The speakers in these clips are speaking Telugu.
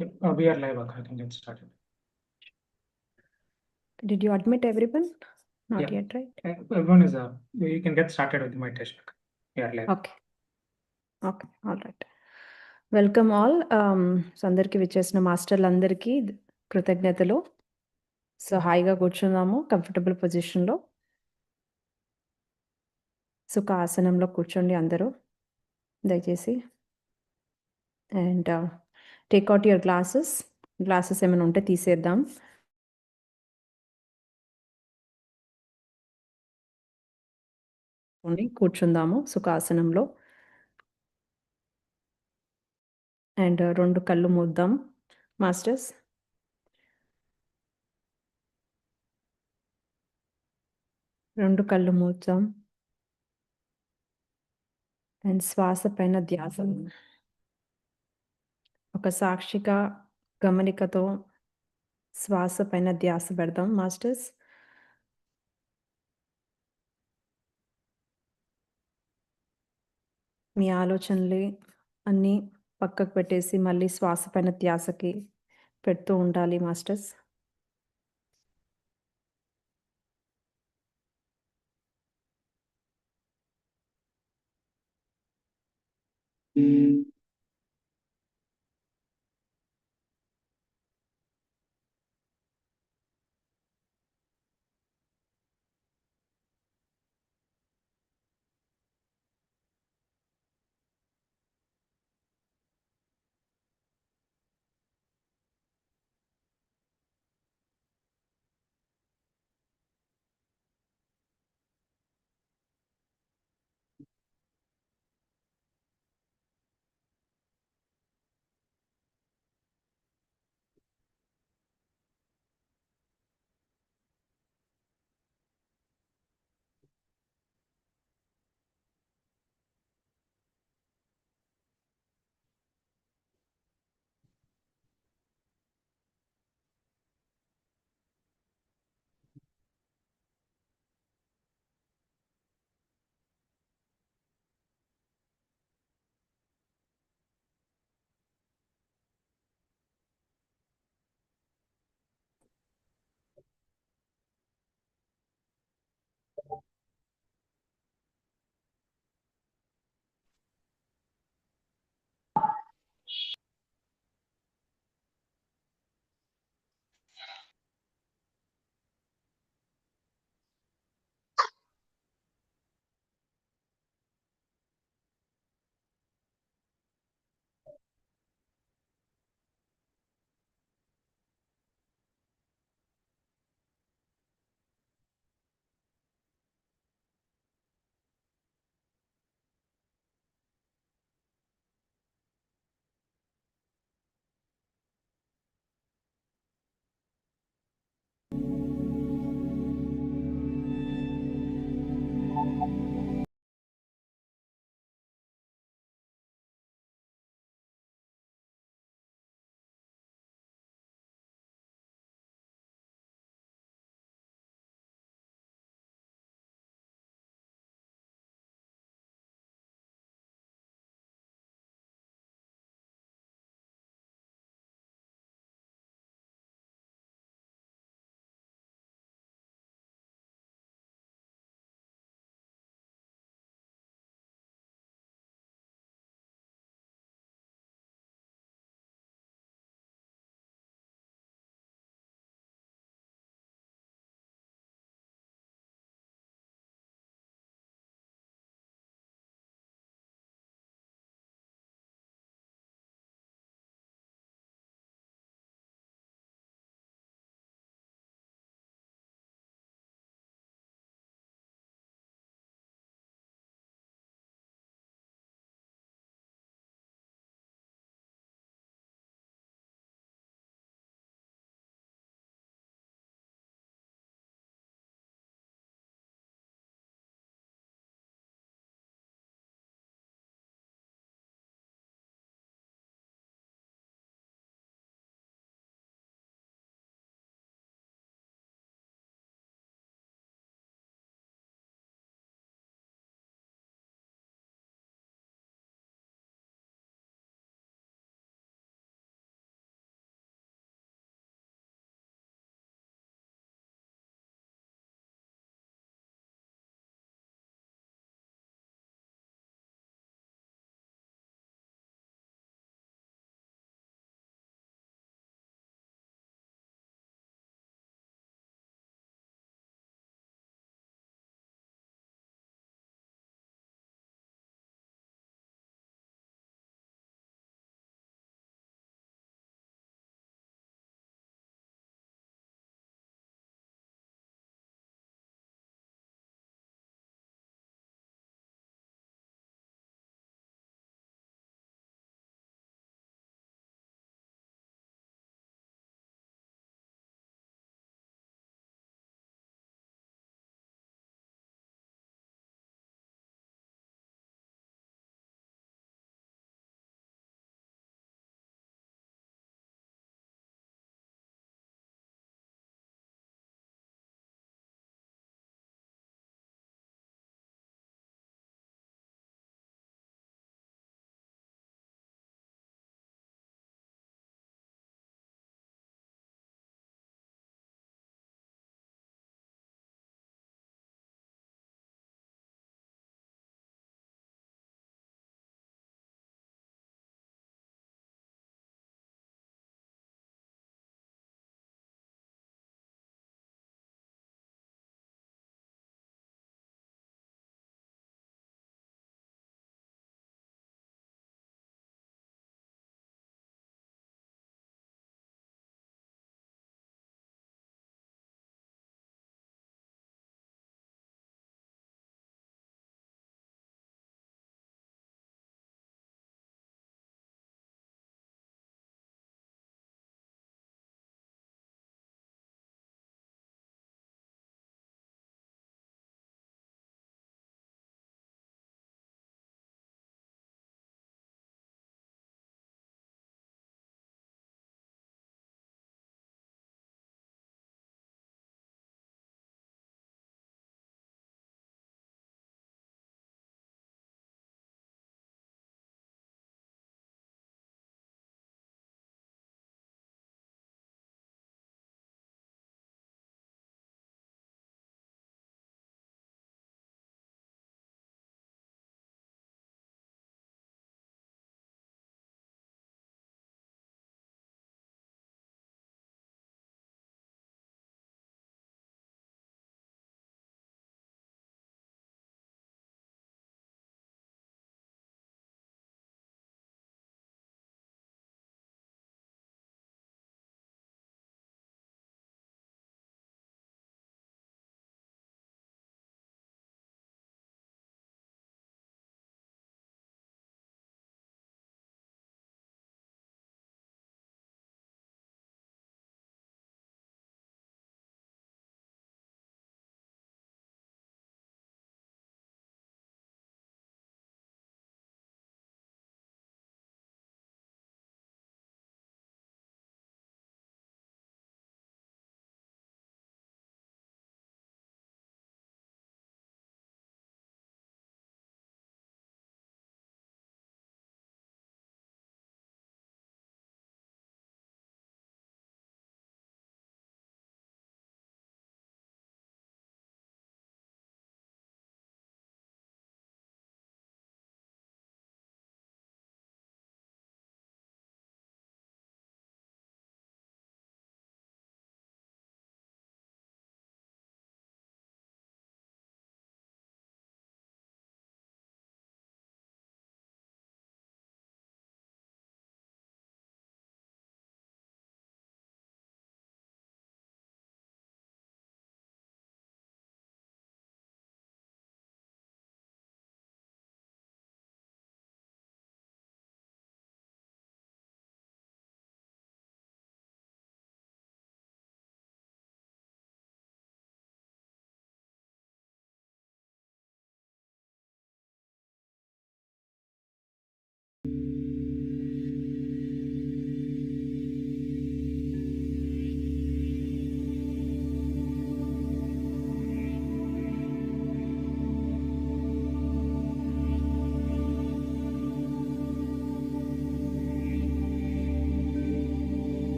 Yep, we are live. I can get started. Did you admit everyone? Not Yeah. yet, right? Everyone is you can get started with the meditation. We are live. Okay. Okay. All right. Welcome all. So అందరికి విచ్చేసిన మాస్టర్లందరికీ కృతజ్ఞతలు. సో హాయిగా కూర్చుందాము కంఫర్టబుల్ పొజిషన్లో. సుఖ ఆసనంలో కూర్చోండి అందరూ దయచేసి. అండ్ టేక్అవుట్ యువర్ గ్లాసెస్ ఏమైనా ఉంటే తీసేద్దాం. కూర్చుందాము సుఖాసనంలో. అండ్ 2 కళ్ళు మూద్దాం మాస్టర్స్. రెండు కళ్ళు మూద్దాం. అండ్ శ్వాస పైన ధ్యాస. ఒక సాక్షిగా గమనికతో శ్వాస పైన ధ్యాస పెడదాం మాస్టర్స్. మీ ఆలోచనలు అన్నీ పక్కకు పెట్టేసి మళ్ళీ శ్వాస పైన ధ్యాసకి పెడుతూ ఉండాలి మాస్టర్స్.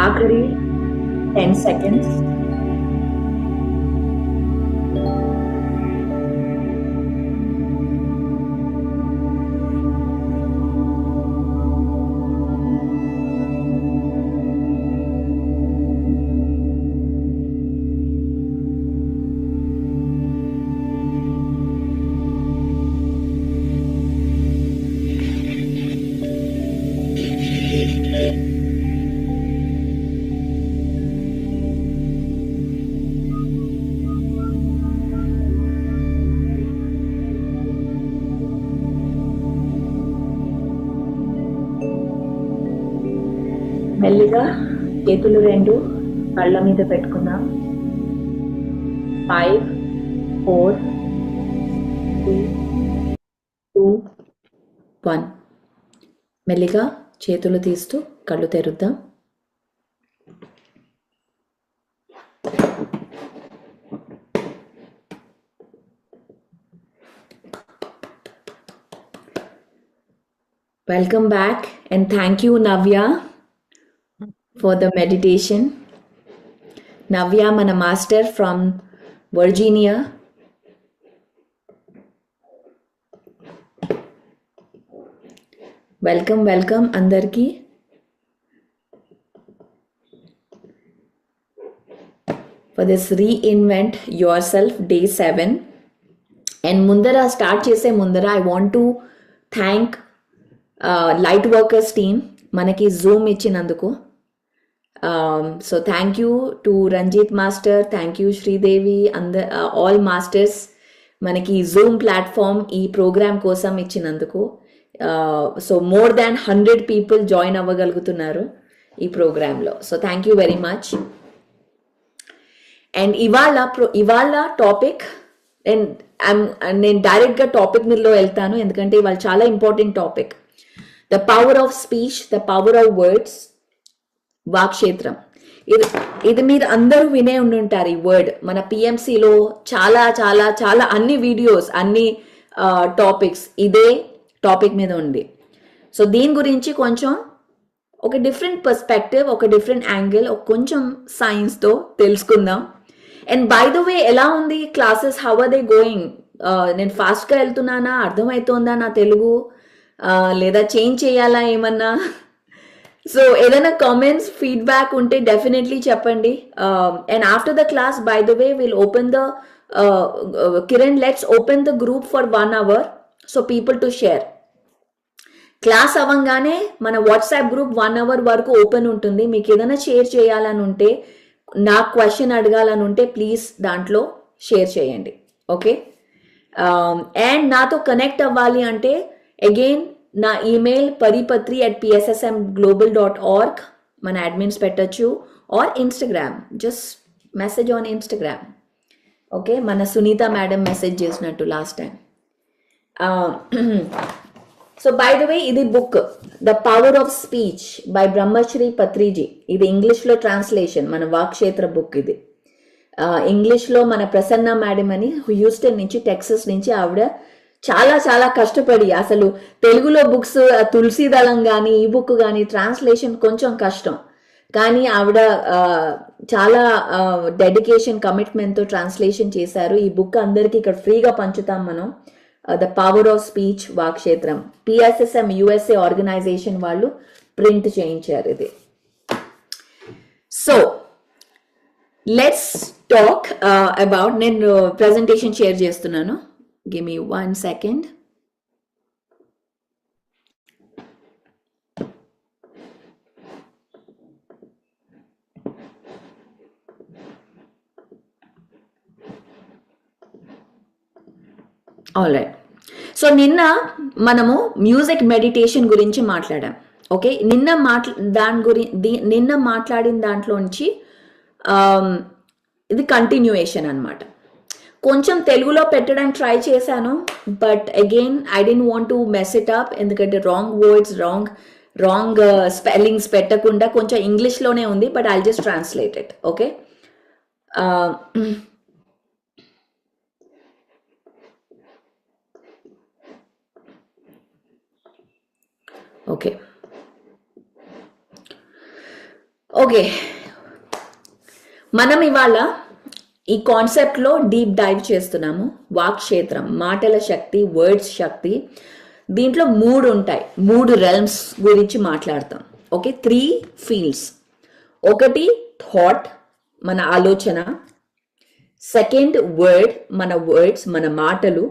ఆఖరి 10 seconds. మెల్లిగా చేతులు రెండు కళ్ళ మీద పెట్టుకుందాం. 5, 4, 3, 2, 1. మెల్లిగా చేతులు తీస్తూ కళ్ళు తెరుద్దాం. Welcome back and thank you, Navya, for the meditation. Navya, mana master from Virginia. Welcome andarki. For this reinvent yourself day 7. And mundara start chese mundara I want to thank Light Workers team manaki Zoom ichinanduku. So thank you to Ranjit Master, thank you Sridevi and all masters manaki Zoom platform ee program kosam ichinanduku. So more than 100 people join avagalugutunnaru ee program lo. So thank you very much. And ivala topic and నేను డైరెక్ట్గా టాపిక్ మీదలో వెళ్తాను ఎందుకంటే ఇవాళ చాలా important topic. The power of speech, the power of words, Vakkshetram. ఇది మీరు అందరూ వినే ఉండుంటారు ఈ వర్డ్. మన పిఎంసిలో చాలా చాలా చాలా అన్ని వీడియోస్, అన్ని టాపిక్స్ ఇదే టాపిక్ మీద ఉంది. సో దీని గురించి కొంచెం ఒక డిఫరెంట్ పర్స్పెక్టివ్, ఒక డిఫరెంట్ యాంగిల్, ఒక కొంచెం సైన్స్తో తెలుసుకుందాం. అండ్ బై ద వే ఎలా ఉంది classes, how are they going? నేను ఫాస్ట్గా వెళ్తున్నానా, అర్థమవుతోందా నా తెలుగు, లేదా చేంజ్ చేయాలా ఏమన్నా? సో ఏదైనా కామెంట్స్, ఫీడ్బ్యాక్ ఉంటే డెఫినెట్లీ చెప్పండి. And after the class by the way will open the Kiran, let's open the group for 1 hour so people to share. Class అవ్వగానే మన వాట్సాప్ గ్రూప్ 1 hour వరకు ఓపెన్ ఉంటుంది. మీకు ఏదైనా షేర్ చేయాలని ఉంటే, నాకు క్వశ్చన్ అడగాలని ఉంటే ప్లీజ్ దాంట్లో షేర్ చేయండి. ఓకే, అండ్ నాతో కనెక్ట్ అవ్వాలి అంటే అగైన్ నా ఈమెయిల్ paripatri@pssmglobal.org మన అడ్మిన్స్ పెట్టచ్చు, or Instagram, just message on Instagram. Okay, మన సునీత మేడం మెసేజ్ చేసినట్టు last time. So by the way ఇది book the power of speech by Brahmashri Patriji. ఇది ఇంగ్లీష్లో ట్రాన్స్లేషన్, మన వాక్క్షేత్ర బుక్ ఇది. ఇంగ్లీష్లో మన ప్రసన్న మేడం అని హ్యూస్టన్ నుంచి, టెక్సస్ నుంచి, ఆవిడ చాలా చాలా కష్టపడి, అసలు తెలుగులో బుక్స్ తులసి దళం కానీ ఈ బుక్ కానీ ట్రాన్స్లేషన్ కొంచెం కష్టం, కానీ ఆవిడ చాలా డెడికేషన్, కమిట్మెంట్తో ట్రాన్స్లేషన్ చేశారు. ఈ బుక్ అందరికీ ఇక్కడ ఫ్రీగా పంచుతాం మనం. The power of speech, Vakkshetram. PSSM USA organization వాళ్ళు ప్రింట్ చేయించారు ఇది. సో లెట్స్ టాక్ అబౌట్, నేను ప్రెజెంటేషన్ షేర్ చేస్తున్నాను. Give me 1 second. All right. So నిన్న మనము మ్యూజిక్ మెడిటేషన్ గురించి మాట్లాడాం. ఓకే, నిన్న మాట్లాడిన దాంట్లోంచి ఇది కంటిన్యూయేషన్ అనమాట. కొంచెం తెలుగులో పెట్టడానికి ట్రై చేశాను, but again I don't want to mess it up, ఎందుకంటే రాంగ్ వర్డ్స్, రాంగ్ స్పెల్లింగ్స్ పెట్టకుండా కొంచెం ఇంగ్లీష్లోనే ఉంది, but I just translate it. Okay, okay. Okay, మనం ఇవాళ ఈ కాన్సెప్ట్లో డీప్ డైవ్ చేస్తున్నాము. వాక్క్షేత్రం, మాటల శక్తి, వర్డ్స్ శక్తి. దీంట్లో 3 ఉంటాయి, 3 రెల్మ్స్ గురించి మాట్లాడతాం. Okay, 3 fields. ఒకటి థాట్, మన ఆలోచన. సెకండ్ వర్డ్, మన వర్డ్స్, మన మాటలు.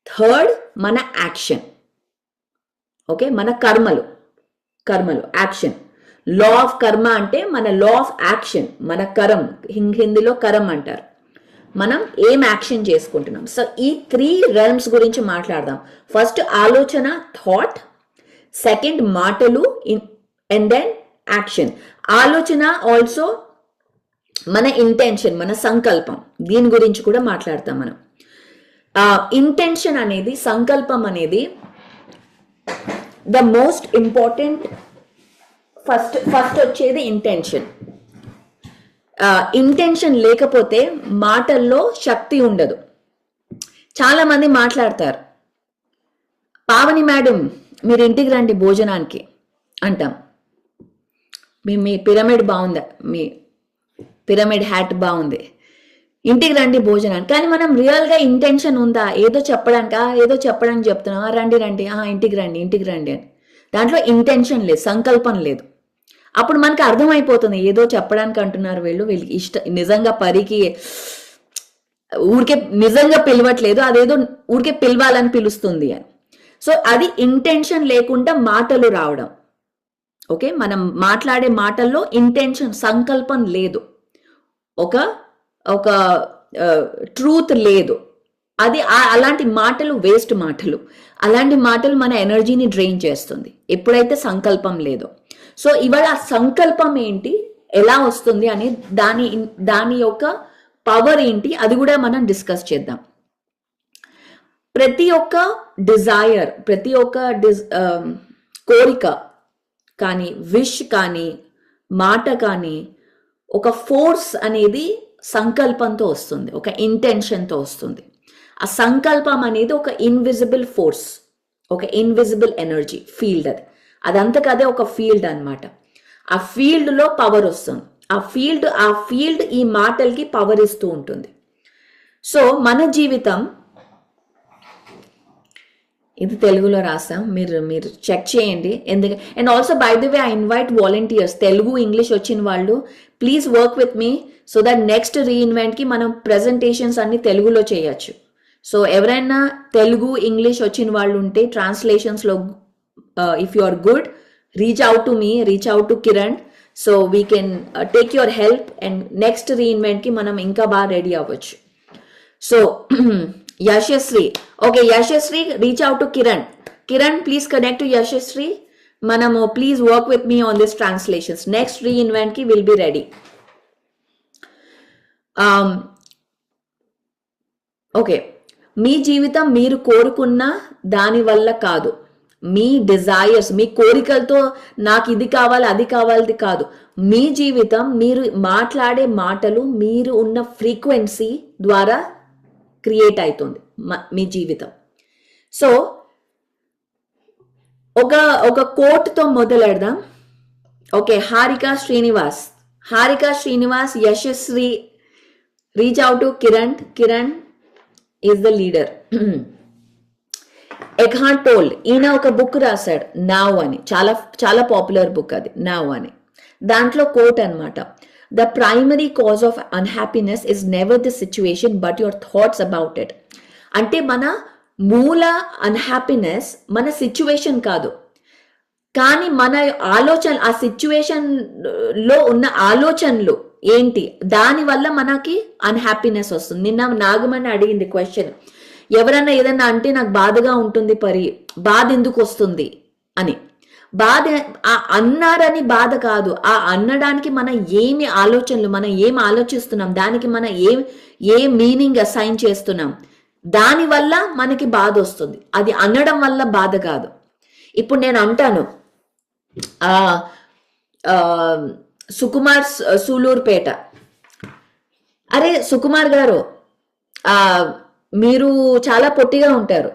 థర్డ్ మన యాక్షన్. ఓకే, మన కర్మలు, యాక్షన్. లా ఆఫ్ కర్మ అంటే మన లా ఆఫ్ యాక్షన్, మన కరం, హిందీలో కరం అంటారు. మనం ఏం యాక్షన్ చేసుకుంటున్నాం. సో ఈ 3 రెల్మ్స్ గురించి మాట్లాడదాం. ఫస్ట్ ఆలోచన, థాట్. సెకండ్ మాటలు, అండ్ దెన్ యాక్షన్. ఆలోచన ఆల్సో మన ఇంటెన్షన్, మన సంకల్పం. దీని గురించి కూడా మాట్లాడతాం మనం. ఇంటెన్షన్ అనేది, సంకల్పం అనేది ద మోస్ట్ ఇంపార్టెంట్. ఫస్ట్ వచ్చేది ఇంటెన్షన్. ఇంటెన్షన్ లేకపోతే మాటల్లో శక్తి ఉండదు. చాలా మంది మాట్లాడతారు, పావని మేడం మీరు ఇంటికి రండి భోజనానికి అంటాం. మీ పిరమిడ్ బాగుందా, మీ పిరమిడ్ హ్యాట్ బాగుంది, ఇంటికి రండి భోజనానికి. కానీ మనం రియల్గా ఇంటెన్షన్ ఉందా? ఏదో చెప్పడానికి చెప్తున్నాం, రండి ఇంటికి రండి అని. దాంట్లో ఇంటెన్షన్ లేదు, సంకల్పం లేదు. అప్పుడు మనకు అర్థమైపోతుంది ఏదో చెప్పడానికి అంటున్నారు వీళ్ళకి నిజంగా పరికి ఊరికే నిజంగా పిలవట్లేదు, అదేదో ఊరికే పిలవాలని పిలుస్తుంది అని. సో అది ఇంటెన్షన్ లేకుండా మాటలు రావడం. ఓకే, మనం మాట్లాడే మాటల్లో ఇంటెన్షన్, సంకల్పం లేదు, ఒక ట్రూత్ లేదు. అది అలాంటి మాటలు వేస్ట్ మాటలు. అలాంటి మాటలు మన ఎనర్జీని డ్రైన్ చేస్తుంది ఎప్పుడైతే సంకల్పం లేదో. సో ఇవాళ ఆ సంకల్పం ఏంటి, ఎలా వస్తుంది అని, దాని యొక్క పవర్ ఏంటి, అది కూడా మనం డిస్కస్ చేద్దాం. ప్రతి ఒక్క డిజైర్, ప్రతి ఒక్క కోరిక కానీ, విష్ కానీ, మాట కానీ, ఒక ఫోర్స్ అనేది సంకల్పంతో వస్తుంది, ఒక ఇంటెన్షన్తో వస్తుంది. ఆ సంకల్పం అనేది ఒక ఇన్విజిబుల్ ఫోర్స్, ఒక ఇన్విజిబుల్ ఎనర్జీ ఫీల్డ్. అదంతకదే ఒక ఫీల్డ్ అన్నమాట. ఆ ఫీల్డ్లో పవర్ వస్తుంది. ఆ ఫీల్డ్ ఈ మాటలకి పవర్ ఇస్తూ ఉంటుంది. సో మన జీవితం, ఇది తెలుగులో రాసాం, మీరు చెక్ చేయండి. ఎందుకంటే and also by the way I invite volunteers, Telugu English వచ్చిన వాళ్ళు please work with me so that next రీఇన్వెంట్కి మనం ప్రెజెంటేషన్స్ అన్ని తెలుగులో చేయొచ్చు. సో ఎవరైనా తెలుగు ఇంగ్లీష్ వచ్చిన వాళ్ళు ఉంటే ట్రాన్స్లేషన్స్లో if you are good, reach out to me, reach out to Kiran, so we can take your help and next reinvent ki manam inka ba ready avvachu. So Yashasri, okay, Yashasri, reach out to Kiran, please connect to Yashasri. Manam please work with me on this translations. Next reinvent ki will be ready. Okay, మీ జీవితం మీరు కోరుకున్న దాని వల్ల కాదు, మీ డిజైర్స్, మీ కోరికలతో నాకు ఇది కావాలి అది కావాలి కాదు. మీ జీవితం, మీరు మాట్లాడే మాటలు, మీరు ఉన్న ఫ్రీక్వెన్సీ ద్వారా క్రియేట్ అవుతుంది మీ జీవితం. సో ఒక కోట్తో మొదలెడదాం. Okay, Harika Srinivas, Yashasvi, reach out to Kiran is the leader. Eckhart Tolle, ఈయన ఒక బుక్ రాశాడు నావ్ అని, చాలా చాలా పాపులర్ బుక్ అది, నావ్ అని. దాంట్లో కోట్ అన్నమాట, the primary cause of unhappiness is never the situation but your thoughts about it. అంటే మన మూల అన్హ్యాపీనెస్ మన సిచ్యువేషన్ కాదు, కానీ మన ఆలోచన, ఆ సిచ్యువేషన్ లో ఉన్న ఆలోచనలు ఏంటి, దానివల్ల మనకి అన్హ్యాపీనెస్ వస్తుంది. నిన్న నాగమణి అడిగింది క్వశ్చన్, ఎవరన్నా ఏదన్నా అంటే నాకు బాధగా ఉంటుంది, బాధ ఎందుకు వస్తుంది అని. బాధ అన్నారని బాధ కాదు, ఆ అనడానికి మన ఏమి ఆలోచనలు, మనం ఏం ఆలోచిస్తున్నాం, దానికి మనం ఏ మీనింగ్ అసైన్ చేస్తున్నాం, దానివల్ల మనకి బాధ వస్తుంది. అది అనడం వల్ల బాధ కాదు. ఇప్పుడు నేను అంటాను, సుకుమార్ సూలూరుపేట, అరే సుకుమార్ గారు మీరు చాలా పొట్టిగా ఉంటారు,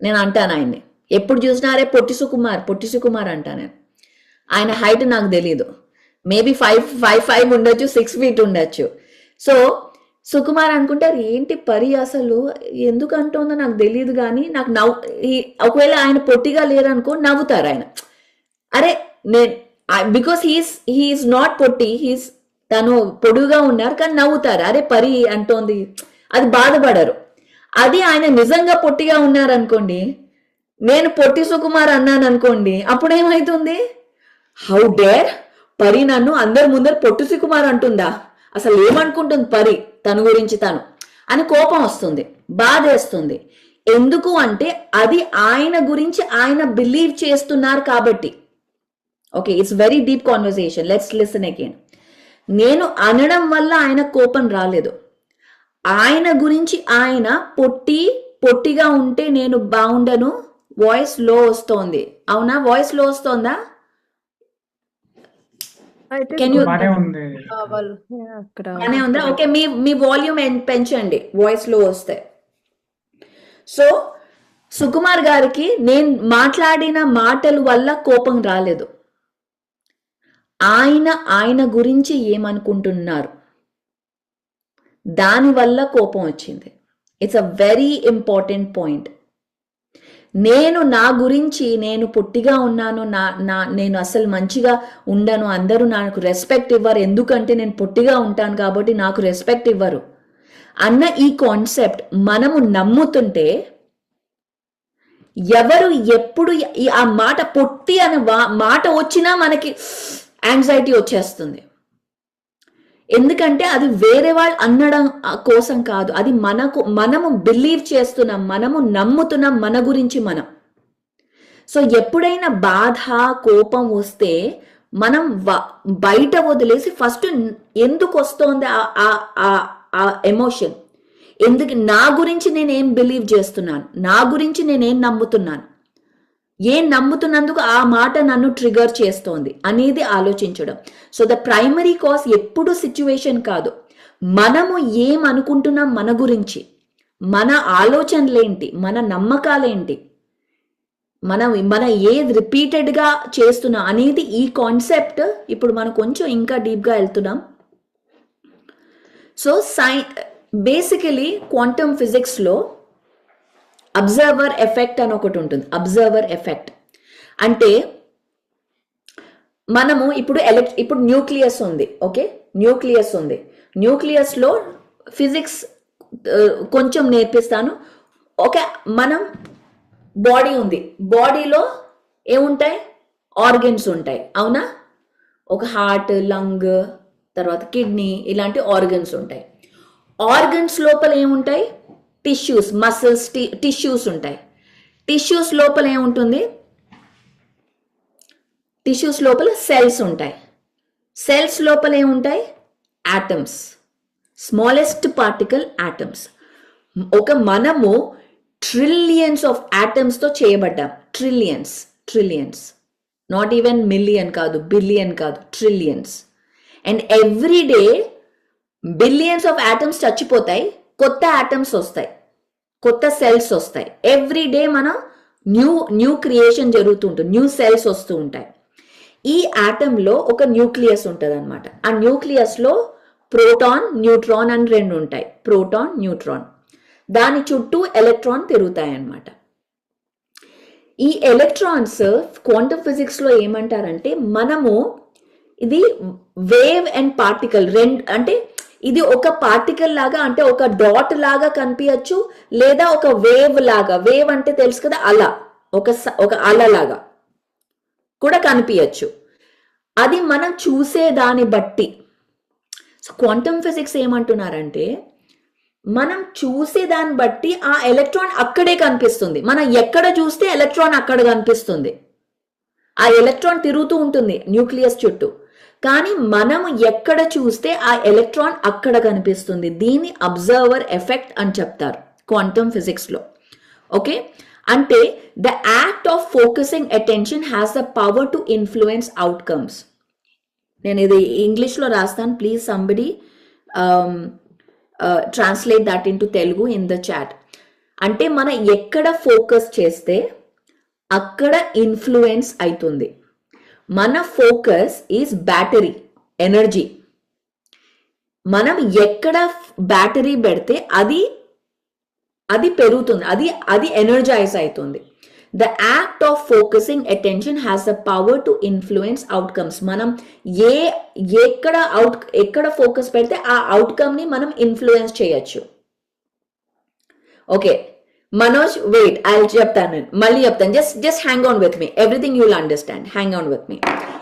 నేను అంటాను ఆయన్ని. ఎప్పుడు చూసినా అరే పొట్టి సుకుమార్ అంటా నేను. ఆయన హైట్ నాకు తెలీదు, మేబీ 5'5" ఉండొచ్చు, 6 feet ఉండొచ్చు. సో సుకుమార్ అనుకుంటారు ఏంటి పరి అసలు ఎందుకు అంటుందో నాకు తెలియదు, కానీ నాకు ఒకవేళ ఆయన పొట్టిగా లేరనుకో నవ్వుతారు ఆయన. అరే నేను బికాస్ హీఈస్ నాట్ పొట్టి, తను పొడుగుగా ఉన్నారు కానీ నవ్వుతారు, అరే పరి అంటోంది, అది బాధపడరు. అది ఆయన నిజంగా పొట్టిగా ఉన్నారనుకోండి, నేను పొట్టి సుకుమార్ అన్నాను అనుకోండి, అప్పుడు ఏమవుతుంది, హౌ డేర్ పరి నన్ను అందరి ముందర పొట్టి సుకుమార్ అంటుందా, అసలు ఏమనుకుంటుంది పరి తన గురించి తను అని కోపం వస్తుంది, బాధేస్తుంది. ఎందుకు అంటే అది ఆయన గురించి ఆయన బిలీవ్ చేస్తున్నారు కాబట్టి. Okay, it's very deep conversation, let's listen again. నేను అనడం వల్ల ఆయన కోపం రాలేదు, ఆయన గురించి ఆయన పొట్టిగా ఉంటే నేను బాగుండను. వాయిస్ లో వస్తోంది, అవునా? వాయిస్ లో వస్తోందా? కెన్ యూ బానే ఉంది. అక్కడ బానే ఉందా? ఓకే, మీ వాల్యూమ్ పెంచండి వాయిస్ లో వస్తే. సో సుకుమార్ గారికి నేను మాట్లాడిన మాటల వల్ల కోపం రాలేదు, ఆయన గురించి ఏమనుకుంటున్నారు దానివల్ల కోపం వచ్చింది. It's a very important point. నా గురించి నేను పొట్టిగా ఉన్నాను, నేను అసలు మంచిగా ఉండను, అందరూ నాకు రెస్పెక్ట్ ఇవ్వరు, ఎందుకంటే నేను పొట్టిగా ఉంటాను కాబట్టి నాకు రెస్పెక్ట్ ఇవ్వరు అన్న ఈ కాన్సెప్ట్ మనము నమ్ముతుంటే ఎవరు ఎప్పుడు ఆ మాట పొట్టి అనే మాట వచ్చినా మనకి యాంగ్జైటీ వచ్చేస్తుంది. ఎందుకంటే అది వేరే వాళ్ళు అనడం కోసం కాదు, అది మనము బిలీవ్ చేస్తున్నాం, మనము నమ్ముతున్నాం మన గురించి మనం. సో ఎప్పుడైనా బాధ కోపం వస్తే మనం బయట వదిలేసి ఫస్ట్ ఎందుకు వస్తోంది ఆ ఎమోషన్, ఎందుకు నా గురించి నేనేం బిలీవ్ చేస్తున్నాను, నా గురించి నేనేం నమ్ముతున్నాను, ఏం నమ్ముతున్నందుకు ఆ మాట నన్ను ట్రిగర్ చేస్తోంది అనేది ఆలోచించడం. సో ద ప్రైమరీ కాజ్ ఎప్పుడు సిచ్యువేషన్ కాదు, మనము ఏం అనుకుంటున్నాం మన గురించి, మన ఆలోచనలేంటి, మన నమ్మకాలేంటి, మన ఏది రిపీటెడ్గా చేస్తున్నాం అనేది ఈ కాన్సెప్ట్. ఇప్పుడు మనం కొంచెం ఇంకా డీప్గా వెళ్తున్నాం. సో బేసికలీ క్వాంటమ్ ఫిజిక్స్లో అబ్జర్వర్ ఎఫెక్ట్ అని ఒకటి ఉంటుంది. అబ్జర్వర్ ఎఫెక్ట్ అంటే మనము ఇప్పుడు న్యూక్లియస్ ఉంది, ఓకే, న్యూక్లియస్ ఉంది. న్యూక్లియస్లో ఫిజిక్స్ కొంచెం నేర్పిస్తాను. ఓకే, మనం బాడీ ఉంది, బాడీలో ఏముంటాయి, ఆర్గన్స్ ఉంటాయి, అవునా? ఒక హార్ట్, లంగ్, తర్వాత కిడ్నీ, ఇలాంటి ఆర్గన్స్ ఉంటాయి. ఆర్గన్స్ లోపల ఏముంటాయి, టిష్యూస్, మసిల్స్, టిష్యూస్ ఉంటాయి. టిష్యూస్ లోపల ఏముంటుంది, టిష్యూస్ లోపల సెల్స్ ఉంటాయి. సెల్స్ లోపల ఏముంటాయి, ఆటమ్స్, స్మాలెస్ట్ పార్టికల్ ఆటమ్స్. మనము ట్రిలియన్స్ ఆఫ్ ఆటమ్స్తో చేయబడ్డాం. ట్రిలియన్స్, నాట్ ఈవెన్ మిలియన్ కాదు, బిలియన్ కాదు, trillions. And every day billions of atoms చచ్చిపోతాయి, కొత్త ఆటమ్స్ వస్తాయి, కొత్త సెల్స్ వస్తాయి. ఎవ్రీ డే మనం న్యూ క్రియేషన్ జరుగుతుంటుంది, న్యూ సెల్స్ వస్తూ ఉంటాయి. ఈ ఆటంలో ఒక న్యూక్లియస్ ఉంటుంది అనమాట. ఆ న్యూక్లియస్లో ప్రోటాన్, న్యూట్రాన్ అని రెండు ఉంటాయి, ప్రోటాన్, న్యూట్రాన్. దాని చుట్టూ ఎలక్ట్రాన్ తిరుగుతాయి అన్నమాట. ఈ ఎలక్ట్రాన్స్ క్వాంటమ్ ఫిజిక్స్లో ఏమంటారంటే, మనము ఇది వేవ్ అండ్ పార్టికల్ అంటే ఇది ఒక పార్టికల్ లాగా, అంటే ఒక డాట్ లాగా కనిపించచ్చు, లేదా ఒక వేవ్ లాగా, వేవ్ అంటే తెలుసు కదా, అల, ఒక అలలాగా కూడా కనిపించచ్చు. అది మనం చూసే దాన్ని బట్టి. సో క్వాంటమ్ ఫిజిక్స్ ఏమంటున్నారంటే, మనం చూసే దాన్ని బట్టి ఆ ఎలక్ట్రాన్ అక్కడే కనిపిస్తుంది. మనం ఎక్కడ చూస్తే ఎలక్ట్రాన్ అక్కడ కనిపిస్తుంది. ఆ ఎలక్ట్రాన్ తిరుగుతూ ఉంటుంది న్యూక్లియస్ చుట్టూ, కానీ మనం ఎక్కడ చూస్తే ఆ ఎలక్ట్రాన్ అక్కడ కనిపిస్తుంది. దీన్ని అబ్జర్వర్ ఎఫెక్ట్ అని చెప్తారు క్వాంటమ్ ఫిజిక్స్లో. ఓకే, అంటే the act of focusing attention has the power to influence outcomes. నేను ఇది ఇంగ్లీష్లో రాస్తాను, please somebody translate that into Telugu in the chat. అంటే మనం ఎక్కడ ఫోకస్ చేస్తే అక్కడ ఇన్ఫ్లుయెన్స్ అవుతుంది. మన ఫోకస్ ఈజ్ బ్యాటరీ, ఎనర్జీ. మనం ఎక్కడ బ్యాటరీ పెడితే అది పెరుగుతుంది, అది ఎనర్జైజ్ అవుతుంది. The act of focusing attention has the power to influence outcomes. మనం ఎక్కడ ఫోకస్ పెడితే ఆ అవుట్కమ్ని మనం ఇన్ఫ్లుయెన్స్ చేయొచ్చు. ఓకే మనోజ్, వెయిట్, చెప్తాను, మళ్ళీ చెప్తాను. Just hang on with me, everything you will understand. Hang on with me.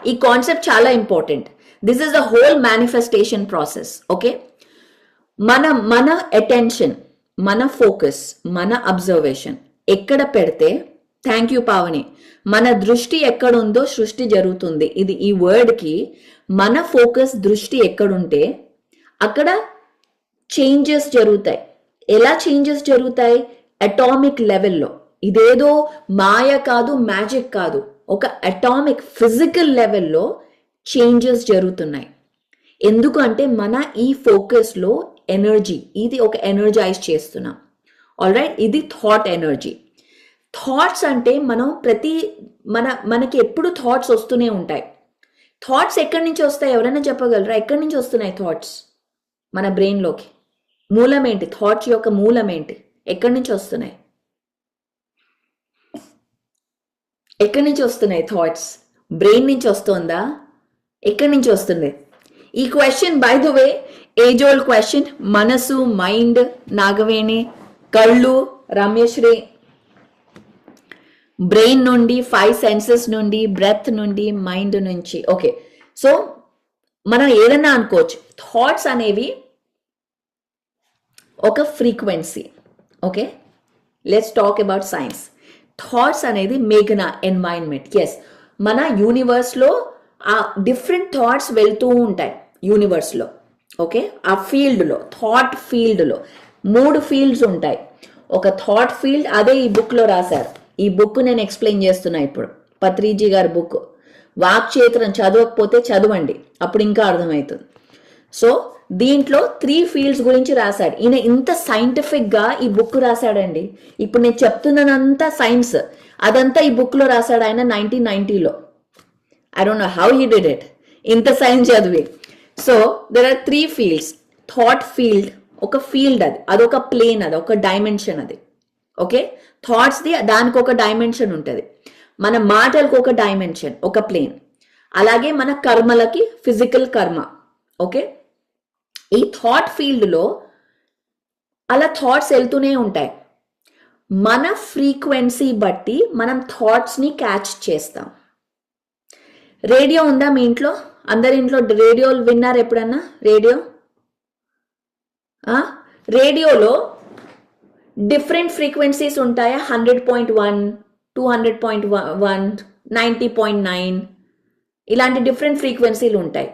ఈ కాన్సెప్ట్ చాలా important. This is the whole manifestation process. Okay, మన అటెన్షన్, మన ఫోకస్, మన అబ్జర్వేషన్ ఎక్కడ పెడితే, థ్యాంక్ యూ పావని, మన దృష్టి ఎక్కడుందో సృష్టి జరుగుతుంది. ఇది ఈ వర్డ్కి మన ఫోకస్, దృష్టి ఎక్కడుంటే అక్కడ చేంజెస్ జరుగుతాయి. ఎలా చేంజెస్ జరుగుతాయి? అటామిక్ లెవెల్లో. ఇదేదో మాయ కాదు, మ్యాజిక్ కాదు, ఒక అటామిక్ ఫిజికల్ లెవెల్లో చేంజెస్ జరుగుతున్నాయి. ఎందుకంటే మన ఈ ఫోకస్లో ఎనర్జీ, ఇది ఒక ఎనర్జైజ్ చేస్తున్నాం. ఆల్ రైట్, ఇది థాట్ ఎనర్జీ. థాట్స్ అంటే మనం మనకి ఎప్పుడు థాట్స్ వస్తూనే ఉంటాయి. థాట్స్ ఎక్కడి నుంచి వస్తాయి? ఎవరైనా చెప్పగలరా? ఎక్కడి నుంచి వస్తున్నాయి థాట్స్ మన బ్రెయిన్లోకి? మూలం ఏంటి? థాట్స్ యొక్క మూలం ఏంటి? ఎక్కడి నుంచి వస్తున్నాయి? ఎక్కడి నుంచి వస్తున్నాయి థాట్స్? బ్రెయిన్ నుంచి వస్తుందా? ఎక్కడి నుంచి వస్తుంది? ఈ question by the way age old question. మనసు, మైండ్, నాగవేణి, కళ్ళు, రమ్యశ్రీ, బ్రెయిన్ నుండి, 5 సెన్సెస్ నుండి, బ్రెత్ నుండి, మైండ్ నుంచి. ఓకే, సో మనం ఏదన్నా అనుకోవచ్చు. థాట్స్ అనేవి ఒక frequency. Okay, let's talk about science. Thoughts అనేది మేఘన ఎన్వైరన్మెంట్. ఎస్, మన యూనివర్స్లో ఆ డిఫరెంట్ థాట్స్ వెళ్తూ ఉంటాయి యూనివర్స్లో. ఓకే, ఆ ఫీల్డ్లో, థాట్ ఫీల్డ్లో 3 ఫీల్డ్స్ ఉంటాయి. ఒక థాట్ ఫీల్డ్, అదే ఈ బుక్లో రాశారు. ఈ బుక్ నేను ఎక్స్ప్లెయిన్ చేస్తున్నా ఇప్పుడు, పత్రిజీ గారి బుక్. వాక్చేతనం చదవకపోతే చదవండి, అప్పుడు ఇంకా అర్థమవుతుంది. సో దీంట్లో 3 ఫీల్డ్స్ గురించి రాశాడు ఈయన. ఇంత సైంటిఫిక్గా ఈ బుక్ రాశాడండి. ఇప్పుడు నేను చెప్తున్నానంతా సైన్స్, అదంతా ఈ బుక్లో రాశాడు ఆయన 1990లో. I don't know how he did it, ఇంత సైన్స్ చదివి. So there are 3 fields. Thought field ఒక ఫీల్డ్, అదొక ప్లేన్, అది ఒక డైమెన్షన్ అది. ఓకే, థాట్స్ది దానికి ఒక డైమెన్షన్ ఉంటుంది. మన మాటలకు ఒక డైమెన్షన్, ఒక ప్లేన్. అలాగే మన కర్మలకి ఫిజికల్ కర్మ. ఓకే, ఈ థాట్ ఫీల్డ్లో అలా థాట్స్ వెళ్తూనే ఉంటాయి. మన ఫ్రీక్వెన్సీ బట్టి మనం థాట్స్ని క్యాచ్ చేస్తాం. రేడియో ఉందా మీ ఇంట్లో? అందరి ఇంట్లో రేడియోలు విన్నారు ఎప్పుడన్నా? రేడియోలో డిఫరెంట్ ఫ్రీక్వెన్సీస్ ఉంటాయా? 100.1, 200.1, 90.9, ఇలాంటి డిఫరెంట్ ఫ్రీక్వెన్సీలు ఉంటాయి.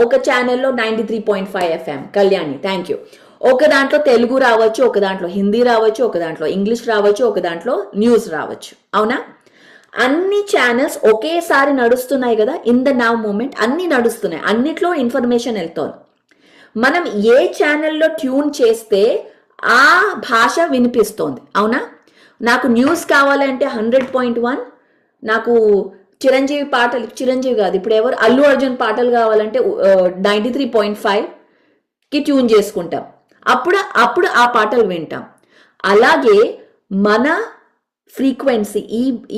ఒక ఛానల్లో 93.5 FM. Kalyani, thank you. ఒక దాంట్లో తెలుగు రావచ్చు, ఒక దాంట్లో హిందీ రావచ్చు, ఒక దాంట్లో ఇంగ్లీష్ రావచ్చు, ఒక దాంట్లో న్యూస్ రావచ్చు. అవునా? అన్ని ఛానల్స్ ఒకేసారి నడుస్తున్నాయి కదా, ఇన్ ద నౌ మూమెంట్ అన్ని నడుస్తున్నాయి, అన్నిట్లో ఇన్ఫర్మేషన్ వెళ్తోంది. మనం ఏ ఛానల్లో ట్యూన్ చేస్తే ఆ భాష వినిపిస్తోంది. అవునా? నాకు న్యూస్ కావాలంటే 100.1, నాకు చిరంజీవి కాదు, ఇప్పుడు ఎవరు అల్లు అర్జున్ పాటలు కావాలంటే 93.5కి ట్యూన్ చేసుకుంటాం. అప్పుడు ఆ పాటలు వింటాం. అలాగే మన ఫ్రీక్వెన్సీ,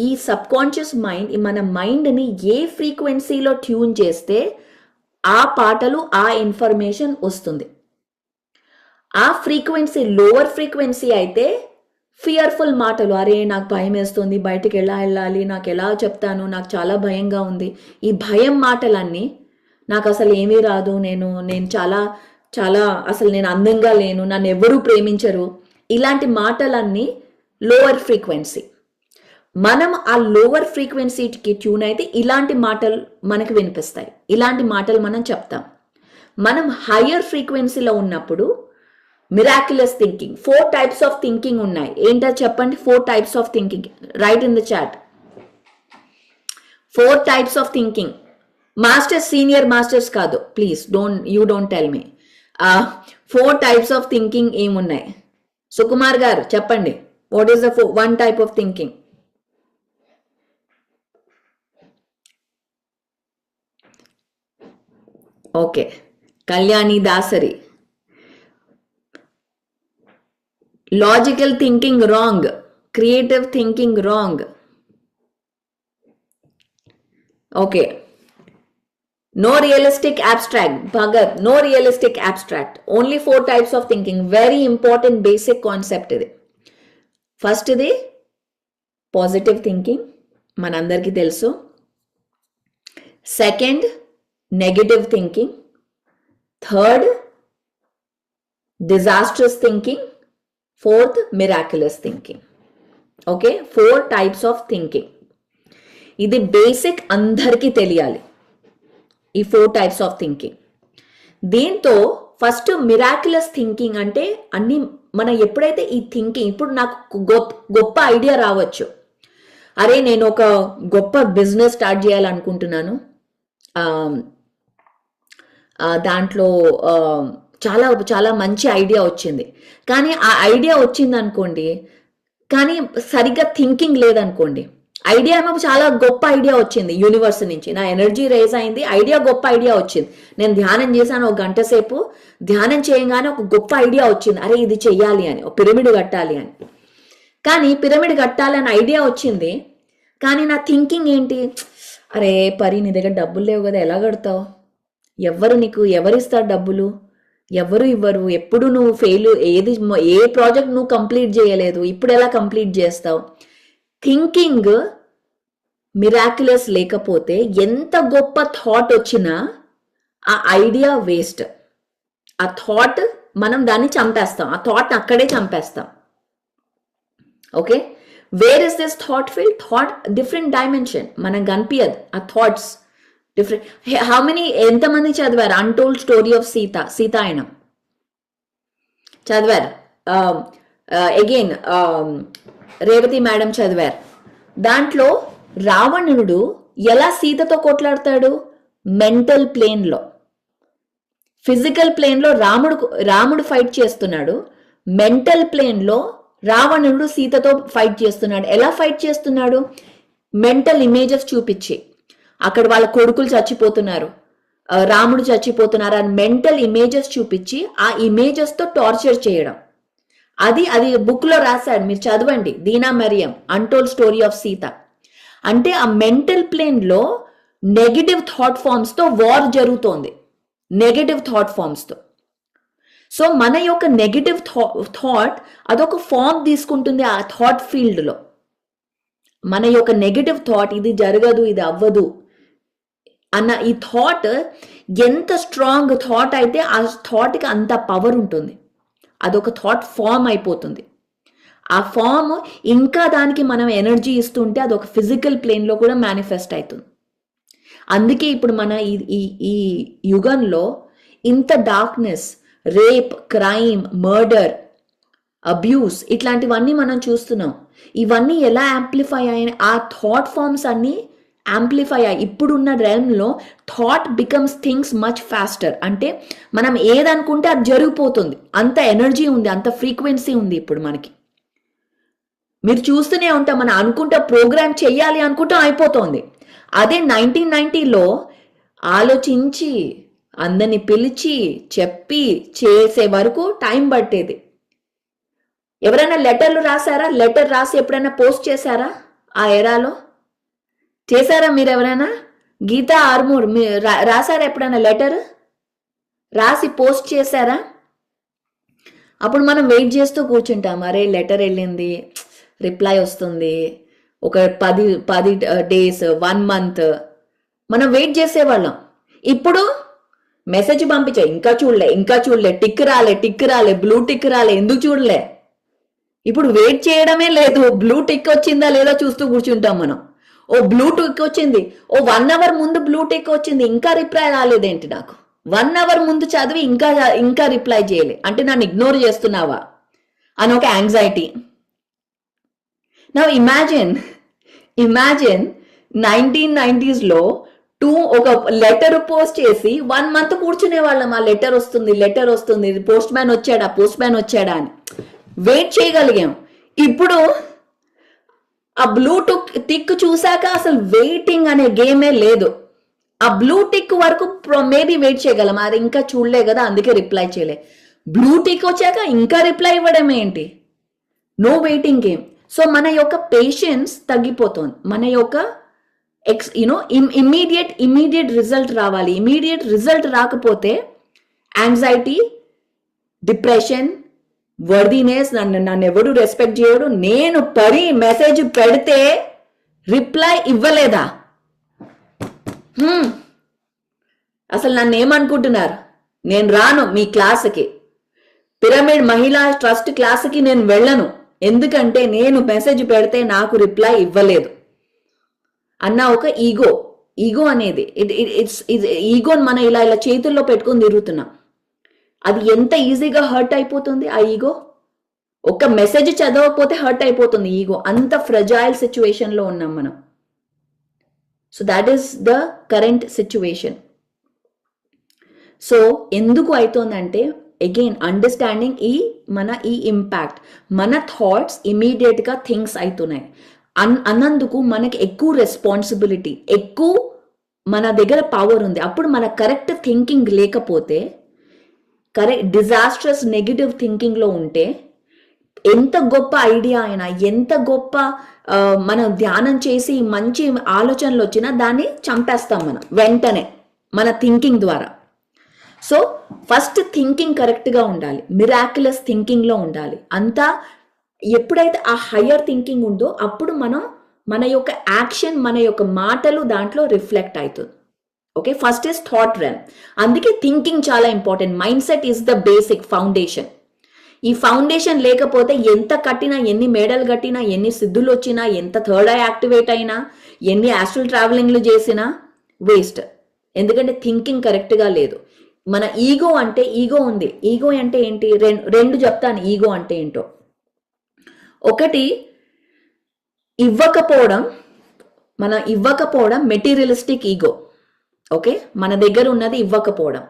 ఈ సబ్ కాన్షియస్ మైండ్, మన మైండ్ని ఏ ఫ్రీక్వెన్సీలో ట్యూన్ చేస్తే ఆ పాటలు, ఆ ఇన్ఫర్మేషన్ వస్తుంది. ఆ ఫ్రీక్వెన్సీ లోవర్ ఫ్రీక్వెన్సీ అయితే ఫియర్ఫుల్ మాటలు, అరే నాకు భయం వేస్తుంది, బయటికి వెళ్ళాలి, నాకు ఎలా చెప్తాను, నాకు చాలా భయంగా ఉంది, ఈ భయం మాటలన్నీ, నాకు అసలు ఏమీ రాదు, నేను చాలా చాలా అసలు నేను అందంగా లేను, నన్ను ఎవరూ ప్రేమించరు, ఇలాంటి మాటలన్నీ లోవర్ ఫ్రీక్వెన్సీ. మనం ఆ లోవర్ ఫ్రీక్వెన్సీకి ట్యూన్ అయితే ఇలాంటి మాటలు మనకు వినిపిస్తాయి, ఇలాంటి మాటలు మనం చెప్తాం. మనం హయ్యర్ ఫ్రీక్వెన్సీలో ఉన్నప్పుడు miraculous thinking, 4 types of thinking ఉన్నాయి. ఏంటో చెప్పండి? 4 types of thinking. Write in the chat. 4 types of thinking. Masters, senior masters కాదు please, you don't tell me. 4 types of thinking ఏమున్నాయి? సుకుమార్ గారు చెప్పండి. What is the 1 type of thinking? Okay, Kalyani Dasari. Logical thinking wrong, creative thinking wrong. Okay, no realistic abstract. Bhagat, no realistic abstract. Only 4 types of thinking. Very important basic concept ఇది. ఫస్ట్ ఇది పాజిటివ్ థింకింగ్, మనందరికీ తెలుసు. Second negative thinking. Third disastrous thinking. Fourth miraculous thinking. Okay, 4 types of thinking. ఇది బేసిక్ అందరికీ తెలియాలి, ఈ 4 types of thinking. దీంతో ఫస్ట్ మిరాక్యులస్ థింకింగ్ అంటే అన్ని మనం ఎప్పుడైతే ఈ థింకింగ్, ఇప్పుడు నాకు గొప్ప ఐడియా రావచ్చు, అరే నేను ఒక గొప్ప బిజినెస్ స్టార్ట్ చేయాలనుకుంటున్నాను, దాంట్లో చాలా చాలా మంచి ఐడియా వచ్చింది, కానీ ఆ ఐడియా వచ్చింది అనుకోండి, కానీ సరిగ్గా థింకింగ్ లేదనుకోండి. ఐడియా ఏమో చాలా గొప్ప ఐడియా వచ్చింది యూనివర్స్ నుంచి, నా ఎనర్జీ రేజ్ అయింది, ఐడియా గొప్ప ఐడియా వచ్చింది, నేను ధ్యానం చేశాను 1 గంట సేపు, ధ్యానం చేయగానే ఒక గొప్ప ఐడియా వచ్చింది, అరే ఇది చెయ్యాలి అని, ఒక పిరమిడ్ కట్టాలి అని. కానీ పిరమిడ్ కట్టాలని ఐడియా వచ్చింది, కానీ నా థింకింగ్ ఏంటి, అరే పరి నీ దగ్గర డబ్బులు లేవు కదా, ఎలా కడతావు, ఎవరిస్తారు డబ్బులు, ఎవరు ఇవ్వరు, ఎప్పుడు నువ్వు ఏ ప్రాజెక్ట్ నువ్వు కంప్లీట్ చేయలేదు, ఇప్పుడు ఎలా కంప్లీట్ చేస్తావు. థింకింగ్ మిరాక్యులస్ లేకపోతే ఎంత గొప్ప థాట్ వచ్చినా ఆ ఐడియా వేస్ట్. ఆ థాట్ మనం దాన్ని చంపేస్తాం, ఆ థాట్ అక్కడే చంపేస్తాం. Okay, where is this thought field? Thought different dimension, మనకు కనిపించదు ఆ థాట్స్ డిఫరెంట్. హౌ మెనీ, ఎంతమంది చదివారు అన్టోల్డ్ స్టోరీ ఆఫ్ సీతాయనం? చదివారు? అగైన్ రేవతి మేడం చదివారు. దాంట్లో రావణుడు ఎలా సీతతో కొట్లాడతాడు? మెంటల్ ప్లేన్లో. ఫిజికల్ ప్లేన్లో రాముడు ఫైట్ చేస్తున్నాడు, మెంటల్ ప్లేన్లో రావణుడు సీతతో ఫైట్ చేస్తున్నాడు. ఎలా ఫైట్ చేస్తున్నాడు? మెంటల్ ఇమేజెస్ చూపించి, అక్కడ వాళ్ళ కొడుకులు చచ్చిపోతున్నారు, రాముడు చచ్చిపోతున్నారు అని మెంటల్ ఇమేజెస్ చూపించి ఆ ఇమేజెస్తో టార్చర్ చేయడం. అది బుక్ లో రాశాడు, మీరు చదవండి, Dina Mariam untold story of Sita. అంటే ఆ మెంటల్ ప్లేన్ లో నెగటివ్ థాట్ ఫార్మ్స్ తో వార్ జరుగుతోంది, నెగటివ్ థాట్ ఫార్మ్స్ తో. సో మన యొక్క నెగటివ్ థాట్ అదొక ఫార్మ్ తీసుకుంటుంది ఆ థాట్ ఫీల్డ్ లో. మన యొక్క నెగటివ్ థాట్, ఇది జరగదు, ఇది అవ్వదు అన్న ఈ థాట్ ఎంత స్ట్రాంగ్ థాట్ అయితే ఆ థాట్కి అంత పవర్ ఉంటుంది. అదొక థాట్ ఫామ్ అయిపోతుంది. ఆ ఫామ్ ఇంకా దానికి మనం ఎనర్జీ ఇస్తుంటే అదొక ఫిజికల్ ప్లేన్లో కూడా మేనిఫెస్ట్ అవుతుంది. అందుకే ఇప్పుడు మన ఈ యుగంలో ఇంత darkness, rape, crime, murder, abuse ఇట్లాంటివన్నీ మనం చూస్తున్నాం. ఇవన్నీ ఎలా యాంప్లిఫై అయ్యాయి? ఆ థాట్ ఫార్మ్స్ అన్నీ యాంప్లిఫై అయ్యాయి. ఇప్పుడున్న రెల్మ్లో thought becomes things much faster. అంటే మనం ఏదనుకుంటే అది జరిగిపోతుంది, అంత ఎనర్జీ ఉంది, అంత ఫ్రీక్వెన్సీ ఉంది ఇప్పుడు మనకి. మీరు చూస్తూనే ఉంటాం, మనం అనుకుంటే ప్రోగ్రామ్ చెయ్యాలి అనుకుంటాం, అయిపోతుంది. అదే 1990లో ఆలోచించి అందరిని పిలిచి చెప్పి చేసే వరకు టైం పట్టేది. ఎవరైనా లెటర్లు రాశారా? లెటర్ రాసి ఎప్పుడైనా పోస్ట్ చేశారా? ఆ ఎరాలో చేశారా మీరు ఎవరైనా? గీతా ఆర్మూర్ రాశారా ఎప్పుడైనా లెటర్? రాసి పోస్ట్ చేశారా? అప్పుడు మనం వెయిట్ చేస్తూ కూర్చుంటాం, అరే లెటర్ వెళ్ళింది, రిప్లై వస్తుంది, ఒక 10 days, 1 month మనం వెయిట్ చేసేవాళ్ళం. ఇప్పుడు మెసేజ్ పంపించా, ఇంకా చూడలే, టిక్ రాలే, బ్లూ టిక్ రాలే, ఎందుకు చూడలే? ఇప్పుడు వెయిట్ చేయడమే లేదు, బ్లూ టిక్ వచ్చిందా లేదా చూస్తూ కూర్చుంటాం మనం. ఓ బ్లూ టిక్ వచ్చింది, ఓ 1 hour ముందు బ్లూ టిక్ వచ్చింది, ఇంకా రిప్లై రాలేదేంటి నాకు? 1 hour ముందు చదివి ఇంకా రిప్లై చేయలే అంటే నన్ను ఇగ్నోర్ చేస్తున్నావా అని ఒక యాంగ్జైటీ. నా ఇమాజిన్ 1990sలో ఒక లెటర్ పోస్ట్ చేసి 1 month కూర్చునే వాళ్ళం, ఆ లెటర్ వస్తుంది, పోస్ట్ మ్యాన్ వచ్చాడా అని వెయిట్ చేయగలిగాం. ఇప్పుడు ఆ బ్లూ టిక్ చూసాక అసలు వెయిటింగ్ అనే గేమే లేదు. ఆ బ్లూ టిక్ వరకు మేబీ వెయిట్ చేయగలం, అది ఇంకా చూడలే కదా అందుకే రిప్లై చేయలే. బ్లూ టిక్ వచ్చాక ఇంకా రిప్లై ఇవ్వడం ఏంటి? No waiting game. సో మన యొక్క పేషెన్స్ తగ్గిపోతుంది, మన యొక్క ఇమ్మీడియట్ రిజల్ట్ రావాలి. ఇమ్మీడియట్ రిజల్ట్ రాకపోతే యాంగ్జైటీ, డిప్రెషన్, వర్దీనెస్, నన్ను ఎవడు రెస్పెక్ట్ చేయడు, నేను మెసేజ్ పెడితే రిప్లై ఇవ్వలేదా, అసలు నన్ను ఏమనుకుంటున్నారు, నేను రాను మీ క్లాస్కి, పిరమిడ్ మహిళా ట్రస్ట్ క్లాస్కి నేను వెళ్ళను, ఎందుకంటే నేను మెసేజ్ పెడితే నాకు రిప్లై ఇవ్వలేదు అన్న ఒక ఈగో అనేది ఈగోని మనం ఇలా చేతుల్లో పెట్టుకుని తిరుగుతున్నాం. అది ఎంత ఈజీగా హర్ట్ అయిపోతుంది ఆ ఈగో. ఒక మెసేజ్ చదవకపోతే హర్ట్ అయిపోతుంది ఈగో, అంత ఫ్రజైల్ సిచ్యువేషన్ లో ఉన్నాం మనం. So that is the current situation. So ఎందుకు అవుతుందంటే అగైన్ అండర్స్టాండింగ్ ఈ ఇంపాక్ట్, మన థాట్స్ ఇమీడియట్ గా థింగ్స్ అవుతున్నాయి అన్నందుకు మనకి ఎక్కువ రెస్పాన్సిబిలిటీ, ఎక్కువ మన దగ్గర పవర్ ఉంది. అప్పుడు మన కరెక్ట్ థింకింగ్ లేకపోతే, డిజాస్ట్రస్ నెగిటివ్ థింకింగ్ లో ఉంటే, ఎంత గొప్ప ఐడియా అయినా, ఎంత గొప్ప మనం ధ్యానం చేసి మంచి ఆలోచనలు వచ్చినా దాన్ని చంపేస్తాం మనం వెంటనే మన థింకింగ్ ద్వారా. సో ఫస్ట్ థింకింగ్ కరెక్ట్గా ఉండాలి, మిరాక్యులస్ థింకింగ్లో ఉండాలి. అంతా ఎప్పుడైతే ఆ హయ్యర్ థింకింగ్ ఉందో అప్పుడు మన యొక్క యాక్షన్, మన యొక్క మాటలు దాంట్లో రిఫ్లెక్ట్ అవుతుంది. Okay, first is thought realm. అందుకే థింకింగ్ చాలా important. Mind set is the basic foundation. ఈ ఫౌండేషన్ లేకపోతే ఎంత కట్టినా, ఎన్ని మేడలు కట్టినా, ఎన్ని సిద్ధులు వచ్చినా, ఎంత థర్డ్ ఐ యాక్టివేట్ అయినా, ఎన్ని ఆస్ట్రల్ ట్రావెలింగ్లు చేసినా వేస్ట్. ఎందుకంటే థింకింగ్ కరెక్ట్గా లేదు. మన ఈగో ఉంది. ఈగో అంటే ఏంటి? రెండు చెప్తాను ఈగో అంటే ఏంటో. ఒకటి ఇవ్వకపోవడం మెటీరియలిస్టిక్ ఈగో. ఓకే, మన దగ్గర ఉన్నది ఇవ్వకపోవడం.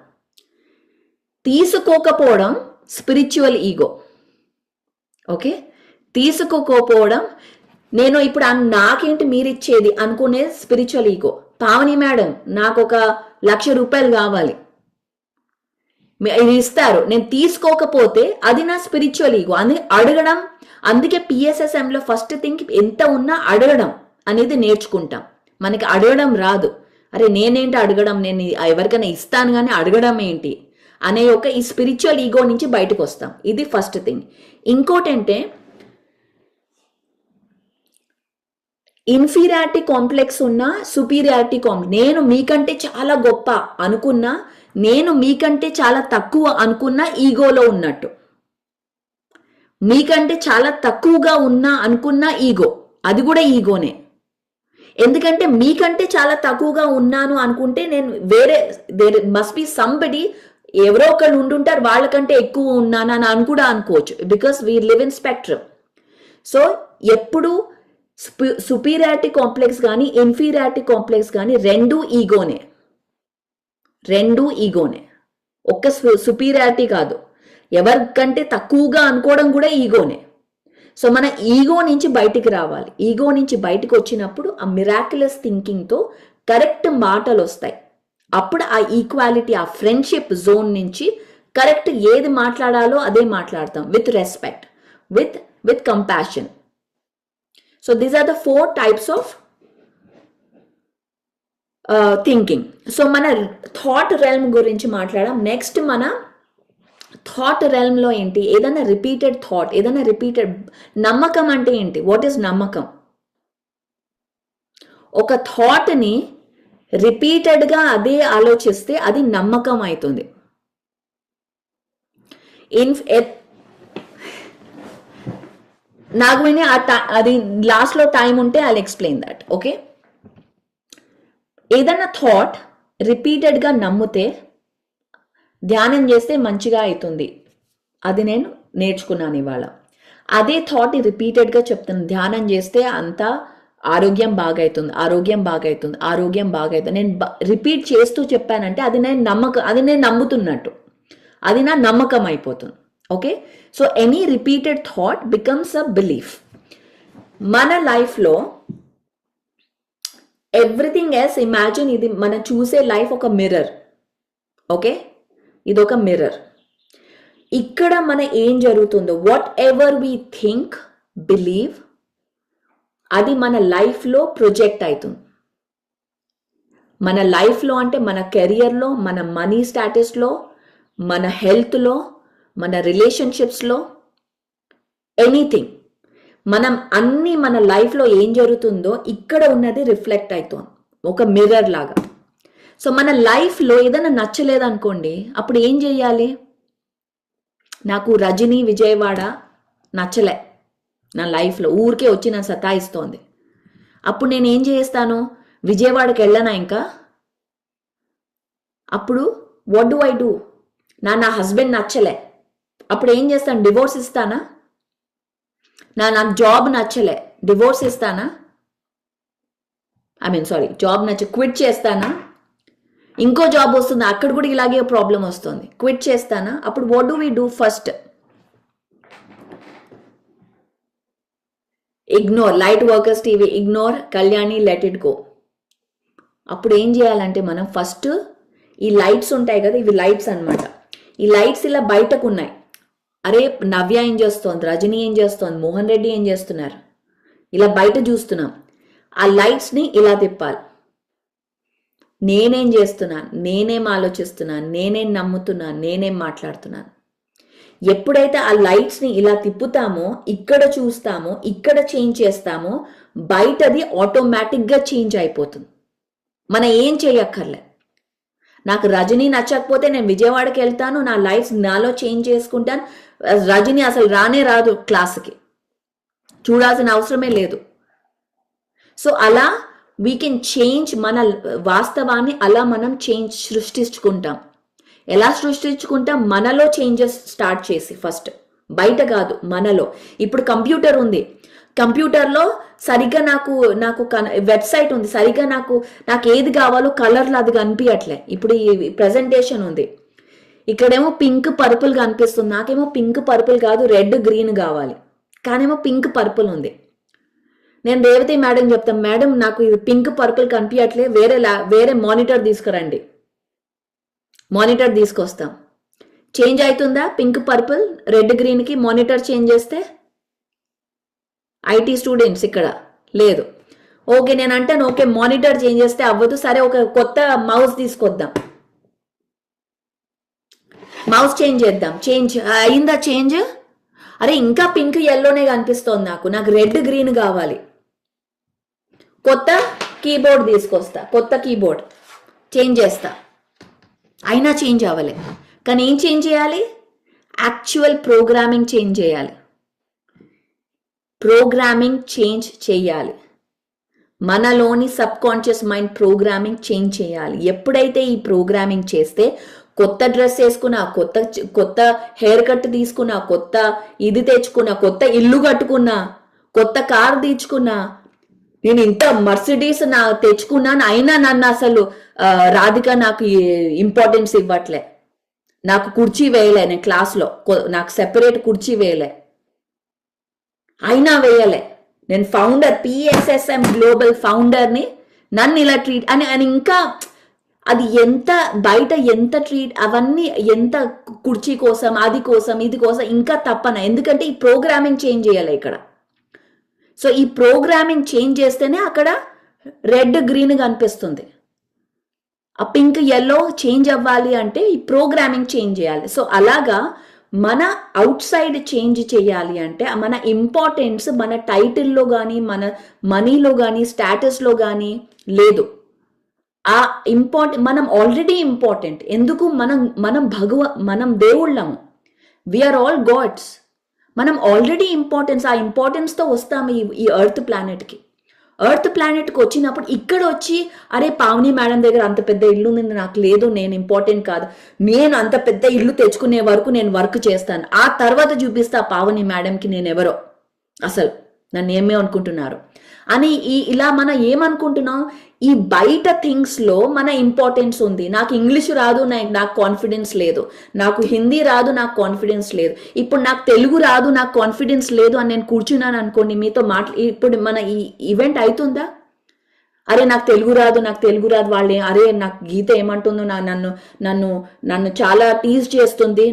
తీసుకోకపోవడం స్పిరిచువల్ ఈగో. ఓకే, తీసుకోకపోవడం నేను ఇప్పుడు నాకేంటి మీరిచ్చేది అనుకునే స్పిరిచువల్ ఈగో. పావని మేడం నాకు 1,00,000 రూపాయలు కావాలి, ఇది ఇస్తారు, నేను తీసుకోకపోతే అది నా స్పిరిచువల్ ఈగో. అడగడం. అందుకే పిఎస్ఎస్ఎంలో ఫస్ట్ థింగ్ ఎంత ఉన్నా అడగడం అనేది నేర్చుకుంటాం. మనకి అడగడం రాదు. అరే నేనేంటి అడగడం, నేను ఎవరికైనా ఇస్తాను కానీ అడగడం ఏంటి అనే ఈ స్పిరిచువల్ ఈగో నుంచి బయటకు వస్తాం. ఇది ఫస్ట్ థింగ్. ఇంకోటంటే ఇన్ఫీరియారిటీ కాంప్లెక్స్ ఉన్న సుపీరియారిటీ కాంప్లెక్స్. నేను మీకంటే చాలా గొప్ప అనుకున్నా, నేను మీకంటే చాలా తక్కువ అనుకున్న ఈగోలో ఉన్నట్టు. మీకంటే చాలా తక్కువగా ఉన్నా అనుకున్న ఈగో, అది కూడా ఈగోనే. ఎందుకంటే మీకంటే చాలా తక్కువగా ఉన్నాను అనుకుంటే నేను దేర్ మస్ట్ బి సంబడి, ఎవరో ఒకళ్ళు ఉండుంటారు వాళ్ళకంటే ఎక్కువ ఉన్నాను అని కూడా అనుకోవచ్చు. Because we live in spectrum. So ఎప్పుడు సుపీరియారిటీ కాంప్లెక్స్ కానీ ఇన్ఫీరియారిటీ కాంప్లెక్స్ కానీ రెండు ఈగోనే. ఒక్క సుపీరియారిటీ కాదు, ఎవరికంటే తక్కువగా అనుకోవడం కూడా ఈగోనే. సో మన ఈగో నుంచి బయటికి రావాలి. ఈగో నుంచి బయటకు వచ్చినప్పుడు ఆ మిరాక్యులస్ థింకింగ్తో కరెక్ట్ మాటలు వస్తాయి. అప్పుడు ఆ ఈక్వాలిటీ, ఆ ఫ్రెండ్షిప్ జోన్ నుంచి కరెక్ట్ ఏది మాట్లాడాలో అదే మాట్లాడతాం, with respect, with compassion. So these are the 4 types of thinking. So మన థాట్ రెల్మ్ గురించి మాట్లాడాం. నెక్స్ట్ మన థాట్ రెల్మ్లో ఏంటి? ఏదైనా రిపీటెడ్ థాట్, ఏదైనా రిపీటెడ్ నమ్మకం అంటే ఏంటి? వాట్ ఈస్ నమ్మకం? ఒక థాట్ని రిపీటెడ్గా అదే ఆలోచిస్తే అది నమ్మకం అవుతుంది. నాకు విని అది లాస్ట్లో టైం ఉంటే ఐ ఎక్స్ప్లెయిన్ దట్. ఓకే, ఏదైనా థాట్ రిపీటెడ్గా నమ్మితే ధ్యానం చేస్తే మంచిగా అవుతుంది. అది నేను నేర్చుకున్నాను ఇవాళ. అదే థాట్ రిపీటెడ్గా చెప్తాను, ధ్యానం చేస్తే అంతా ఆరోగ్యం బాగవుతుంది. నేను రిపీట్ చేస్తూ చెప్పానంటే అది నేను నమ్ముతున్నట్టు, అది నా నమ్మకం అయిపోతుంది. Okay, so any repeated thought becomes a belief. మన లైఫ్లో ఎవ్రీథింగ్ ఎల్స్ ఇమాజిన్ ఇది మనం చూసే లైఫ్ ఒక మిర్రర్. ఓకే, ఇది ఒక మిర్రర్. ఇక్కడ మన ఏం జరుగుతుందో, what ever we think, believe, అది మన లైఫ్లో ప్రొజెక్ట్ అవుతుంది. మన లైఫ్లో అంటే మన కెరియర్లో, మన మనీ స్టాటస్లో, మన హెల్త్లో, మన రిలేషన్షిప్స్లో, ఎనీథింగ్. మనం అన్ని మన లైఫ్లో ఏం జరుగుతుందో ఇక్కడ ఉన్నది రిఫ్లెక్ట్ అవుతుంది ఒక మిర్రర్ లాగా. సో మన లైఫ్లో ఏదైనా నచ్చలేదనుకోండి, అప్పుడు ఏం చేయాలి? నాకు రజనీ విజయవాడ నచ్చలే, నా లైఫ్లో ఊరికే వచ్చి నన్ను సతాయిస్తోంది. అప్పుడు నేను ఏం చేస్తాను? విజయవాడకి వెళ్ళనా ఇంకా? అప్పుడు వాట్ డూ ఐ డూ? నా హస్బెండ్ నచ్చలే, అప్పుడు ఏం చేస్తాను? డివోర్స్ ఇస్తానా? నాకు జాబ్ నచ్చలే, డివోర్స్ ఇస్తానా? జాబ్ క్విట్ చేస్తానా? ఇంకో జాబ్ వస్తుంది, అక్కడ కూడా ఇలాగే ప్రాబ్లం వస్తుంది, క్విట్ చేస్తానా? అప్పుడు what do we do? First ignore. Light workers TV ignore, Kalyani let it go. అప్పుడు ఏం చేయాలంటే మనం ఫస్ట్ ఈ లైట్స్ ఉంటాయి కదా, ఇవి లైట్స్ అన్నమాట. ఈ లైట్స్ ఇలా బయటకు ఉన్నాయి. అరే నవ్య ఏం చేస్తోంది, రజనీ ఏం చేస్తోంది, మోహన్ రెడ్డి ఏం చేస్తున్నారు, ఇలా బయట చూస్తున్నాం. ఆ లైట్స్ని ఇలా తిప్పాలి. నేనేం చేస్తున్నాను, నేనేం ఆలోచిస్తున్నాను, నేనేం నమ్ముతున్నాను, నేనేం మాట్లాడుతున్నాను. ఎప్పుడైతే ఆ లైట్స్ని ఇలా తిప్పుతామో, ఇక్కడ చూస్తామో, ఇక్కడ చేంజ్ చేస్తామో, బయటది ఆటోమేటిక్గా చేంజ్ అయిపోతుంది. మనం ఏం చేయక్కర్లే. నాకు రజనీ నచ్చకపోతే నేను విజయవాడకి వెళ్తాను, నా లైఫ్ నాలో చేంజ్ చేసుకుంటాను. రజనీ అసలు రానే రాదు క్లాస్కి, చూడాల్సిన అవసరమే లేదు. సో అలా వీ కెన్ చేంజ్ మన వాస్తవాన్ని, అలా మనం చేంజ్ సృష్టించుకుంటాం. ఎలా సృష్టించుకుంటాం? మనలో చేంజెస్ స్టార్ట్ చేసి, ఫస్ట్ బయట కాదు, మనలో. ఇప్పుడు కంప్యూటర్ ఉంది, కంప్యూటర్లో సరిగ్గా నాకు వెబ్సైట్ ఉంది, సరిగ్గా నాకు ఏది కావాలో కలర్లో అది కనిపించట్లే. ఇప్పుడు ఈ ప్రజెంటేషన్ ఉంది, ఇక్కడేమో పింక్ పర్పుల్ కనిపిస్తుంది, నాకేమో పింక్ పర్పుల్ కాదు, రెడ్ గ్రీన్ కావాలి, కానేమో పింక్ పర్పుల్ ఉంది. నేను రేవతి మేడం చెప్తాను, మేడం నాకు ఇది పింక్ పర్పుల్ కనిపించట్లే, వేరే మానిటర్ తీసుకురండి. మానిటర్ తీసుకొస్తాం. చేంజ్ అవుతుందా? పింక్ పర్పుల్ రెడ్ గ్రీన్కి మానిటర్ చేంజ్ చేస్తే? ఐటీ స్టూడెంట్స్ ఇక్కడ లేదు. ఓకే, నేను అంటాను ఓకే మానిటర్ చేంజ్ చేస్తే అవ్వదు, సరే ఒక కొత్త మౌస్ తీసుకొద్దాం, మౌస్ చేంజ్ చేద్దాం. చేంజ్ అయిందా? చేంజ్. అరే ఇంకా పింక్ ఎల్లోనే కనిపిస్తోంది, నాకు రెడ్ గ్రీన్ కావాలి. కొత్త కీబోర్డ్ తీసుకొస్తా, కొత్త కీబోర్డ్ చేంజ్ చేస్తా, అయినా చేంజ్ అవ్వలే. కానీ ఏం చేంజ్ చేయాలి? యాక్చువల్ ప్రోగ్రామింగ్ చేంజ్ చేయాలి. ప్రోగ్రామింగ్ చేంజ్ చేయాలి. మనలోని sub conscious mind programming change చేయాలి. ఎప్పుడైతే ఈ ప్రోగ్రామింగ్ చేస్తే, కొత్త డ్రెస్ వేసుకున్నా, కొత్త హెయిర్ కట్ తీసుకున్నా, కొత్త ఇది తెచ్చుకున్నా, కొత్త ఇల్లు కట్టుకున్నా, కొత్త కారు తెచ్చుకున్నా, నేను ఇంత మర్సిడీస్ తెచ్చుకున్నాను, అయినా నన్ను అసలు రాధిక నాకు ఇంపార్టెన్స్ ఇవ్వట్లే, నాకు కుర్చీ వేయలే, నేను క్లాస్లో నాకు సెపరేట్ కుర్చీ వేయలే, అయినా వేయలే. నేను ఫౌండర్, పిఎస్ఎస్ఎం గ్లోబల్ ఫౌండర్ని, నన్ను ఇలా ట్రీట్ అని ఇంకా అది ఎంత బయట ఎంత ట్రీట్, అవన్నీ ఎంత కుర్చీ కోసం, అది కోసం, ఇది కోసం, ఇంకా తప్పన. ఎందుకంటే ఈ ప్రోగ్రామింగ్ చేంజ్ చేయాలి ఇక్కడ. సో ఈ ప్రోగ్రామింగ్ చేంజ్ చేస్తేనే అక్కడ రెడ్ గ్రీన్ కనిపిస్తుంది. ఆ పింక్ ఎల్లో చేంజ్ అవ్వాలి అంటే ఈ ప్రోగ్రామింగ్ చేంజ్ చేయాలి. సో అలాగా మన అవుట్ సైడ్ చేంజ్ చేయాలి అంటే మన ఇంపార్టెన్స్ మన టైటిల్లో కానీ, మన మనీలో కానీ, స్టేటస్లో కానీ లేదు. ఆ మనం ఆల్రెడీ ఇంపార్టెంట్. ఎందుకు? మనం దేవుళ్ళము, వీఆర్ ఆల్ గాడ్స్. మనం ఆల్రెడీ ఇంపార్టెన్స్, ఆ ఇంపార్టెన్స్తో వస్తాము ఈ ఎర్త్ ప్లానెట్కి. ఎర్త్ ప్లానెట్కి వచ్చినప్పుడు ఇక్కడ వచ్చి అరే పావని మేడం దగ్గర అంత పెద్ద ఇల్లు ఉంది, నాకు లేదు, నేను ఇంపార్టెంట్ కాదు, నేను అంత పెద్ద ఇల్లు తెచ్చుకునే వరకు నేను వర్క్ చేస్తాను, ఆ తర్వాత చూపిస్తా పావని మేడంకి నేను ఎవరో, అసలు నన్ను ఏమే అనుకుంటున్నారు అని ఇలా మనం ఏమనుకుంటున్నాం? ఈ బయట థింగ్స్లో మన ఇంపార్టెన్స్ ఉంది. నాకు ఇంగ్లీష్ రాదు, నాకు కాన్ఫిడెన్స్ లేదు, నాకు హిందీ రాదు, నాకు కాన్ఫిడెన్స్ లేదు, ఇప్పుడు నాకు తెలుగు రాదు, నాకు కాన్ఫిడెన్స్ లేదు అని నేను కూర్చున్నాను అనుకోండి మీతో ఇప్పుడు మన ఈ ఈవెంట్ అవుతుందా? అరే నాకు తెలుగు రాదు వాళ్ళు అరే నాకు గీత ఏమంటుందో నన్ను నన్ను నన్ను చాలా టీజ్ చేస్తుంది,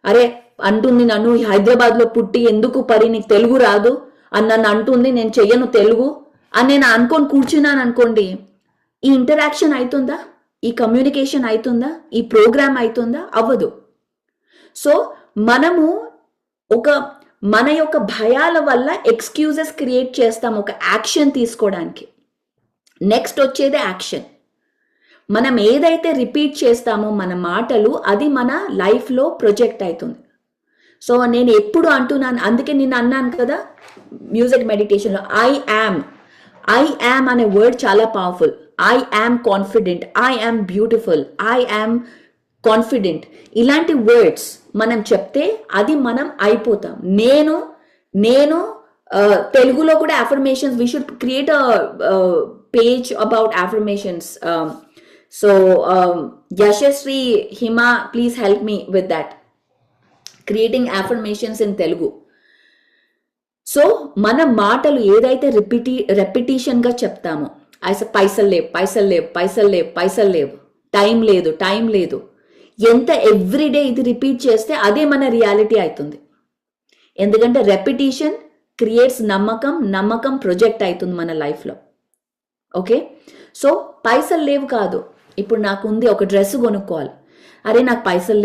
అరే అంటుంది నన్ను హైదరాబాద్లో పుట్టి ఎందుకు పరి నీకు తెలుగు రాదు అని నన్ను అంటుంది, నేను చెయ్యను తెలుగు అని నేను అనుకొని కూర్చున్నాను అనుకోండి, ఈ ఇంటరాక్షన్ అవుతుందా, ఈ కమ్యూనికేషన్ అవుతుందా, ఈ ప్రోగ్రామ్ అవుతుందా? అవ్వదు. సో మనము మన యొక్క భయాల వల్ల ఎక్స్క్యూజెస్ క్రియేట్ చేస్తాం ఒక యాక్షన్ తీసుకోవడానికి. నెక్స్ట్ వచ్చేదే యాక్షన్. మనం ఏదైతే రిపీట్ చేస్తామో మన మాటలు, అది మన లైఫ్లో ప్రొజెక్ట్ అవుతుంది. సో నేను ఎప్పుడు అంటున్నాను, అందుకే నేను అన్నాను కదా మ్యూజిక్ మెడిటేషన్లో, ఐ యామ్ అనే వర్డ్ చాలా powerful. I am confident, I am beautiful, I am confident, ఇలాంటి వర్డ్స్ మనం చెప్తే అది మనం అయిపోతాం. నేను తెలుగులో కూడా affirmations, we should create a page about affirmations. So Yashasvi Hima, please help me with that, creating affirmations in Telugu. So మన మాటలు ఏదైతే రెపిటీషన్గా చెప్తామో, పైసలు లేవు, టైం లేదు, ఎంత ఎవ్రీడే ఇది రిపీట్ చేస్తే అదే మన రియాలిటీ అవుతుంది. ఎందుకంటే రెపిటీషన్ క్రియేట్స్ నమ్మకం ప్రొజెక్ట్ అవుతుంది మన లైఫ్లో. ఓకే, సో పైసలు లేవు కాదు, ఇప్పుడు నాకు ఉంది ఒక డ్రెస్ కొనుక్కోవాలి, అరే నాకు పైసలు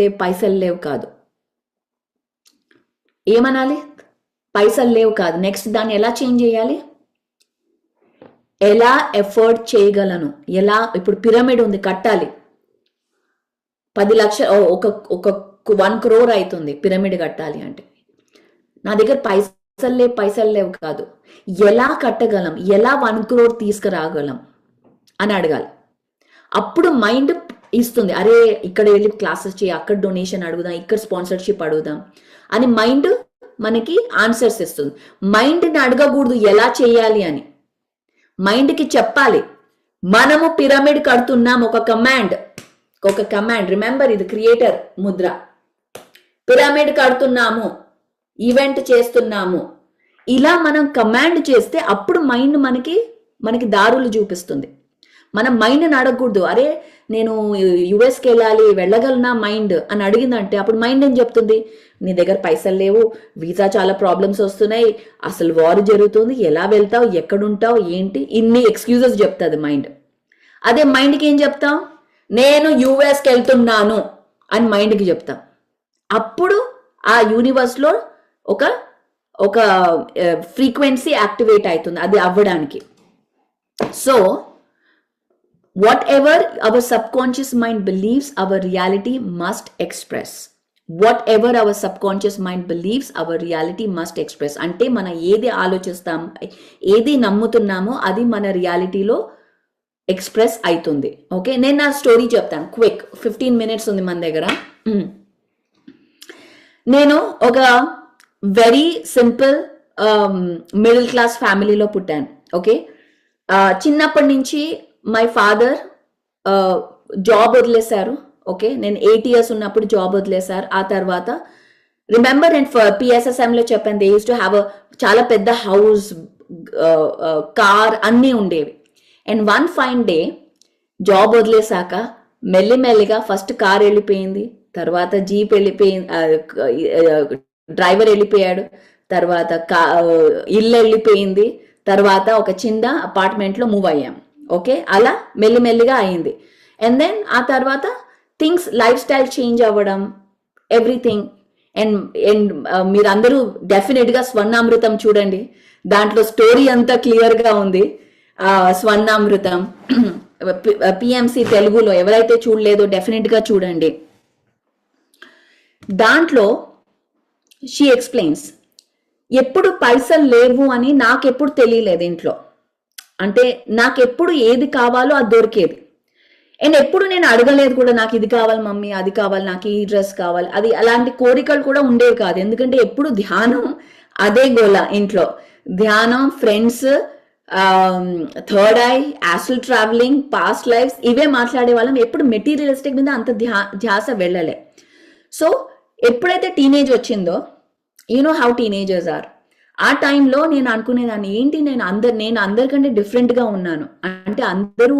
లేవు కాదు, ఏమనాలి? పైసలు లేవు కాదు. నెక్స్ట్ దాన్ని ఎలా చేంజ్ చేయాలి? ఎలా ఎఫర్ట్ చేయగలను, ఎలా, ఇప్పుడు పిరమిడ్ ఉంది కట్టాలి, 10 లక్షలు ఒక 1 crore అవుతుంది పిరమిడ్ కట్టాలి అంటే, నా దగ్గర పైసలు లేవు కాదు, ఎలా కట్టగలం, ఎలా 1 crore తీసుకురాగలం అని అడగాలి. అప్పుడు మైండ్ ఇస్తుంది, అరే ఇక్కడ వెళ్ళి క్లాసెస్ చేయి, అక్కడ డొనేషన్ అడుగుదాం, ఇక్కడ స్పాన్సర్షిప్ అడుగుదాం అని మైండ్ మనకి ఆన్సర్స్ ఇస్తుంది. మైండ్ని అడగకూడదు ఎలా చేయాలి అని, మైండ్కి చెప్పాలి మనము పిరమిడ్ కడుతున్నాం, ఒక కమాండ్, రిమెంబర్ ఇది క్రియేటర్ ముద్ర, పిరమిడ్ కడుతున్నాము, ఈవెంట్ చేస్తున్నాము, ఇలా మనం కమాండ్ చేస్తే అప్పుడు మైండ్ మనకి దారులు చూపిస్తుంది. మనం మైండ్ని అడగకూడదు, అరే నేను యుఎస్కి వెళ్ళగలనా మైండ్ అని అడిగిందంటే అప్పుడు మైండ్ ఏం చెప్తుంది, నీ దగ్గర పైసలు లేవు, వీసా చాలా ప్రాబ్లమ్స్ వస్తున్నాయి, అసలు వార్ జరుగుతుంది, ఎలా వెళ్తావు, ఎక్కడుంటావు, ఏంటి, ఇన్ని ఎక్స్క్యూజెస్ చెప్తుంది మైండ్. అదే మైండ్కి ఏం చెప్తాం, నేను యుఎస్కి వెళ్తున్నాను అని మైండ్కి చెప్తాం. అప్పుడు ఆ యూనివర్స్లో ఒక ఫ్రీక్వెన్సీ యాక్టివేట్ అవుతుంది అది అవ్వడానికి. So whatever our subconscious mind believes, our reality must express. Whatever our subconscious mind believes, our reality must express. అంటే మనం ఏది ఆలోచిస్తాం, ఏది నమ్ముతున్నామో అది మన రియాలిటీలో ఎక్స్ప్రెస్ అవుతుంది. ఓకే, నేను నా స్టోరీ చెప్తాను క్విక్, 15 minutes ఉంది మన దగ్గర. నేను ఒక వెరీ సింపుల్ మిడిల్ క్లాస్ ఫ్యామిలీలో పుట్టాను. ఓకే, చిన్నప్పటి నుంచి మై ఫాదర్ జాబ్ వదిలేశారు. ఓకే, నేను 8 years ఉన్నప్పుడు జాబ్ వదిలేశారు. ఆ తర్వాత రిమెంబర్ నేను పిఎస్ఎస్ఎంలో చెప్పాను, దే యూస్ టు హ్యావ్ చాలా పెద్ద హౌస్, కార్ అన్నీ ఉండేవి. And one fine day job వదిలేశాక మెల్లిమెల్లిగా ఫస్ట్ కార్ వెళ్ళిపోయింది, తర్వాత జీప్ వెళ్ళిపోయింది, డ్రైవర్ వెళ్ళిపోయాడు, తర్వాత ఇల్లు వెళ్ళిపోయింది, తర్వాత ఒక చిన్న అపార్ట్మెంట్లో మూవ్ అయ్యాం. ఓకే, అలా మెల్లిమెల్లిగా అయింది. అండ్ దెన్ ఆ తర్వాత థింగ్స్ లైఫ్ స్టైల్ చేంజ్ అవ్వడం, ఎవ్రీథింగ్. అండ్ మీరందరూ డెఫినెట్గా స్వర్ణామృతం చూడండి, దాంట్లో స్టోరీ అంతా క్లియర్గా ఉంది. స్వర్ణామృతం పిఎంసి తెలుగులో ఎవరైతే చూడలేదో డెఫినెట్గా చూడండి. దాంట్లో షీ ఎక్స్ప్లెయిన్స్, ఎప్పుడు పైసలు లేవు అని నాకెప్పుడు తెలియలేదు ఇంట్లో, అంటే నాకెప్పుడు ఏది కావాలో అది దొరికేది. అండ్ ఎప్పుడు నేను అడగలేదు కూడా, నాకు ఇది కావాలి మమ్మీ, అది కావాలి, నాకు ఈ డ్రెస్ కావాలి, అది అలాంటి కోరికలు కూడా ఉండేవి కాదు. ఎందుకంటే ఎప్పుడు ధ్యానం, అదే గోల ఇంట్లో, ధ్యానం, friends, third eye, astral travelling, past lives, ఇవే మాట్లాడే వాళ్ళం. ఎప్పుడు మెటీరియలిస్టిక్ మీద అంత ధ్యాస వెళ్ళలే. సో ఎప్పుడైతే టీనేజ్ వచ్చిందో, you know how teenagers are, ఆ టైంలో నేను అనుకునేదాన్ని ఏంటి నేను అందరికంటే డిఫరెంట్గా ఉన్నాను. అంటే అందరూ